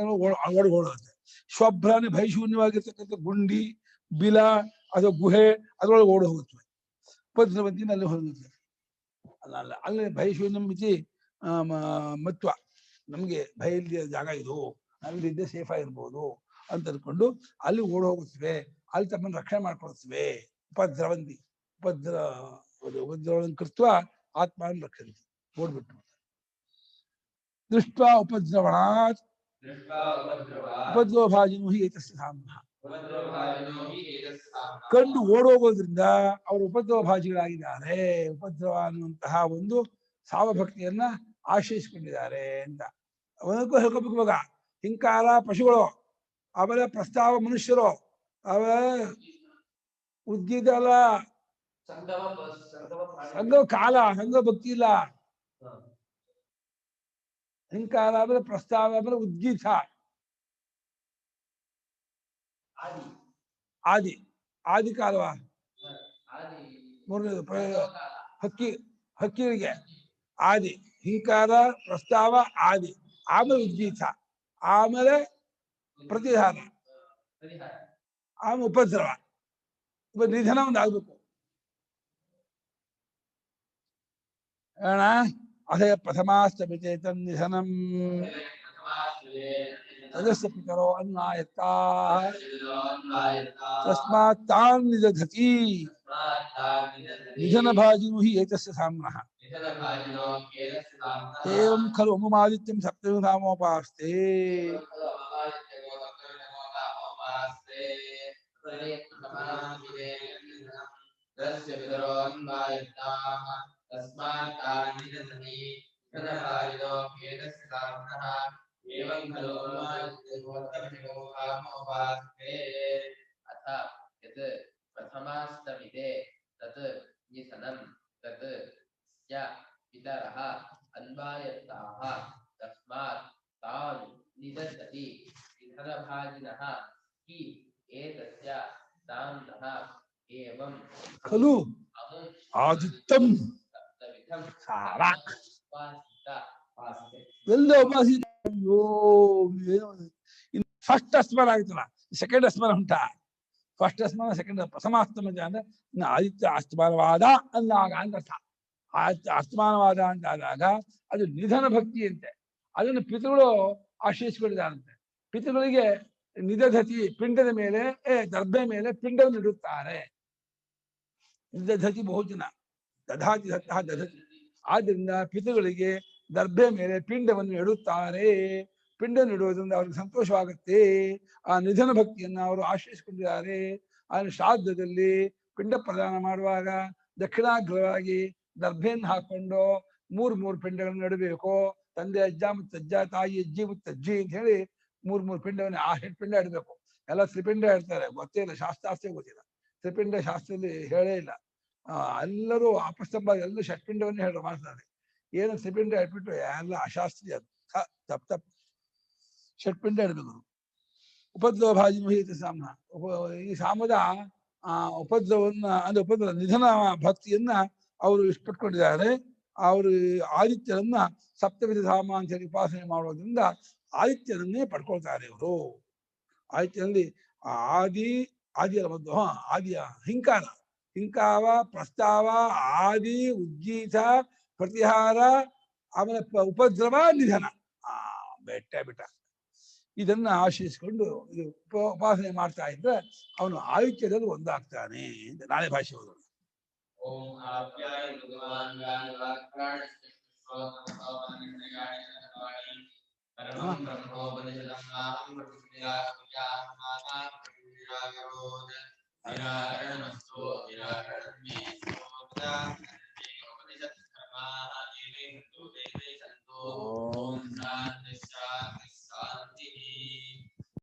ಓಡೋಡುತ್ತೆ. ಸ್ವಭ್ರಾನೆ ಭಯಶೂನ್ಯವಾಗಿರ್ತಕ್ಕಂಥ ಗುಂಡಿ, ಬಿಲ ಅಥವಾ ಗುಹೆ ಅದ್ರೊಳಗೆ ಓಡಿ ಹೋಗುತ್ತವೆ. ಉಪದ್ರವಂತಿನ ಅಲ್ಲಿ ಹೋಗುತ್ತೆ. ಅಲ್ಲ ಅಲ್ಲಿ ಭಯಶೂನ್ಯ ಮಿತಿ ಮತ್ವ, ನಮ್ಗೆ ಭಯ ಇಲ್ಲದ ಜಾಗ ಇದು, ನಾವಿಲ್ಲಿದ್ದೆ ಸೇಫ್ ಆಗಿರ್ಬೋದು ಅಂತ ಅನ್ಕೊಂಡು ಅಲ್ಲಿ ಓಡ್ ಹೋಗುತ್ತವೆ, ಅಲ್ಲಿ ತಮ್ಮನ್ನು ರಕ್ಷಣೆ ಮಾಡ್ಕೊಳ್ತವೆ. ಉಪದ್ರವಂತಿ ಉಪದ್ರವ ಕೃತ್ವ ಆತ್ಮನ ರಕ್ಷಂತಿ. ಓಡ್ಬಿಟ್ಟು ದೃಷ್ಟ ಉಪದ್ರವಣಾತ್ ಉಪದ್ರವ ಭಾಜಿನೋ ಹಿ ಏತಸ್ಯ ಸಾಮ್ನಃ. ಕಂಡು ಓಡೋಗೋದ್ರಿಂದ ಅವರು ಉಪದ್ರವ ಭಾಜಿಗಳಾಗಿದ್ದಾರೆ. ಉಪದ್ರವ ಅನ್ನುವಂತಹ ಒಂದು ಸಾವಭಕ್ತಿಯನ್ನ ಆಶ್ರಯಿಸಿಕೊಂಡಿದ್ದಾರೆ ಅಂತ ಅವನಕ್ಕೂ ಹೇಳ್ಕೊಬೇಕು. ಇವಾಗ ಹಿಂಕಾರ ಪಶುಗಳು, ಆಮೇಲೆ ಪ್ರಸ್ತಾವ ಮನುಷ್ಯರು, ಆಮೇಲೆ ಉದ್ಗೀತ ಅಲ್ಲ, ಸಂಘ ಕಾಲ, ಸಂಘ ಭಕ್ತಿ ಇಲ್ಲ. ಹಿಂಕಾರ ಆಮೇಲೆ ಪ್ರಸ್ತಾವ ಆಮೇಲೆ ಉದ್ಗೀತ, ಆದಿ ಆದಿ ಕಾಲವ ಮೂರನೇದು ಹಕ್ಕಿಗಳಿಗೆ ಆದಿ, ಹಿಂಕಾರ, ಪ್ರಸ್ತಾವ, ಆದಿ, ಆಮೇಲೆ ಉದ್ಗೀತ, ಆಮೇಲೆ ಪ್ರತಿಹಾರ, ಆಮೇಲೆ ಉಪದ್ರವ. ನಿಧನ ಒಂದು ಆಗ್ಬೇಕು ಅಣ್ಣ. ಅದೇ ಪ್ರಥಮಾಸ್ತಮಿತೆ ತನ್ನಿಧನಂ ತದಸ್ಯ ಪಿತರೋ ಅನ್ನಾಯತ್ತಾಃ ತಸ್ಮಾತ್ ತಾನ್ ನಿದಧತಿ ನಿಧನ ಭಾಜಿನೋ ಹಿ ಏತಸ್ಯ ಸಾಮ್ನಃ ಏವಂ ಖಲು ಅಮುಮಾದಿತ್ಯಂ ಸಪ್ತಮೋಪಾಸ್ತೆ. ಪ್ರಥಮಾಸ್ತಮಿತೆ ತತ್ ನಿಧನಂ ತತ್ ಸ್ಯ ಪಿತರಃ ಅನ್ವಾಯತ್ತಾಃ ತಸ್ಮಾತ್ ತಾನ್ ನಿದಧತಿ ನಿಧನಭಾಜಿನಃ ಹಿ ಏತಸ್ಯ ಸಾಮ್ನಃ ಏವಂ ಖಲು ಆದಿತ್ಯಂ ಸಾರ ಎಲ್ಲ ಉಪಾಸಿತ. ಫಸ್ಟ್ ಅಸ್ಮಾನ ಆಯ್ತಲ್ಲ, ಸೆಕೆಂಡ್ ಅಸ್ಮಾನ ಉಂಟಾ? ಫಸ್ಟ್ ಅಸ್ಮಾನ, ಸೆಕೆಂಡ್ ಪ್ರಥಮಾಸ್ತಮ ಅಂದ್ರೆ ಆದಿತ್ಯ ಅಸ್ತಮಾನವಾದ ಅಂದಾಗ ಅಂತ ಅರ್ಥ. ಅಸ್ತಮಾನವಾದ ಅಂತ ಆದಾಗ ಅದು ನಿಧನ ಭಕ್ತಿ ಅಂತೆ. ಅದನ್ನು ಪಿತೃಗಳು ಆಶ್ರಯಿಸಿಕೊಂಡಿದ್ದಾರಂತೆ. ಪಿತೃಗಳಿಗೆ ನಿದಧತಿ ಪಿಂಡದ ಮೇಲೆ ದರ್ಭೆ ಮೇಲೆ ಪಿಂಡವನ್ನು ಇಡುತ್ತಾರೆ. ನಿದಧತಿ ಬಹುಜನ ದಧಾತಿ ದತ್ತಃ ದಧತಿ. ಆದ್ದರಿಂದ ಪಿತೃಗಳಿಗೆ ದರ್ಭೆ ಮೇಲೆ ಪಿಂಡವನ್ನು ಇಡುತ್ತಾರೆ. ಪಿಂಡವನ್ನು ಇಡುವುದರಿಂದ ಅವ್ರಿಗೆ ಸಂತೋಷವಾಗುತ್ತೆ. ಆ ನಿಧನ ಭಕ್ತಿಯನ್ನ ಅವರು ಆಶ್ರಯಿಸಿಕೊಂಡಿದ್ದಾರೆ. ಆ ಶ್ರಾದ್ದದಲ್ಲಿ ಪಿಂಡ ಪ್ರದಾನ ಮಾಡುವಾಗ ದಕ್ಷಿಣಾಗ್ರವಾಗಿ ದರ್ಭೆಯನ್ನು ಹಾಕೊಂಡು ಮೂರು ಪಿಂಡಗಳನ್ನು ಇಡಬೇಕು. ತಂದೆ ಅಜ್ಜ ಮುತ್ತಜ್ಜ, ತಾಯಿ ಅಜ್ಜಿ ಮುತ್ತಜ್ಜಿ ಅಂತ ಹೇಳಿ ಮೂರು ಪಿಂಡವನ್ನು 6 ಪಿಂಡ ಇಡಬೇಕು. ಎಲ್ಲ ತ್ರಿಪಿಂಡ ಇಡ್ತಾರೆ, ಗೊತ್ತೇ ಇಲ್ಲ, ಶಾಸ್ತ್ರಾಸ್ತ್ರ ಗೊತ್ತಿಲ್ಲ. ತ್ರಿಪಿಂಡ ಶಾಸ್ತ್ರದಲ್ಲಿ ಹೇಳೇ ಇಲ್ಲ. ಎಲ್ಲರೂ ಅಪಸ್ತಂಭ ಎಲ್ಲರೂ ಷಟ್ಪಿಂಡವನ್ನೇ ಹೇಳಿ ಮಾಡ್ತಾರೆ. ಏನು ತ್ರಿಪಿಂಡ ಇಟ್ಬಿಟ್ಟು ಎಲ್ಲ ಅಶಾಸ್ತ್ರೀಯ, ತಪ್ಪು. ಷಟ್ಪಿಂಡ ಇಡಬೇಕು. ಉಪದ್ರವ ಭಾಜಿ ಮಹಿತ ಸಾಮ. ಈ ಸಾಮದ ಉಪದ್ರವನ್ನ ಅಂದ್ರೆ ಉಪದ್ರವ ನಿಧನ ಭಕ್ತಿಯನ್ನ ಅವರು ಇಷ್ಟಪಟ್ಕೊಂಡಿದ್ದಾರೆ. ಅವರು ಆದಿತ್ಯರನ್ನ ಸಪ್ತವಿಧ ಧಾಮ ಅಂತ ಹೇಳಿ ಉಪಾಸನೆ ಮಾಡೋದ್ರಿಂದ ಆದಿತ್ಯನನ್ನೇ ಪಡ್ಕೊಳ್ತಾರೆ ಇವರು. ಆದಿತ್ಯನಲ್ಲಿ ಆದಿಯ ಒಂದು ಆದಿಯ ಹಿಂಕಾವ ಪ್ರಸ್ತಾವ ಆದಿ ಉಜ್ಜೀತ ಪ್ರತಿಹಾರ ಆಮೇಲೆ ಉಪದ್ರವ ನಿಧನ ಬೆಟ್ಟ ಇದನ್ನ ಆಶ್ರಯಿಸಿಕೊಂಡು ಇದು ಉಪಾಸನೆ ಮಾಡ್ತಾ ಇದ್ರೆ ಅವನು ಆಯುಷ್ಯದಲ್ಲಿ ಒಂದಾಗ್ತಾನೆ ಅಂತ ನಾಳೆ ಭಾಷೆ ಹೋದ. ಓಂ ಆಪ್ಯಾಯ ಭಗವಾನ್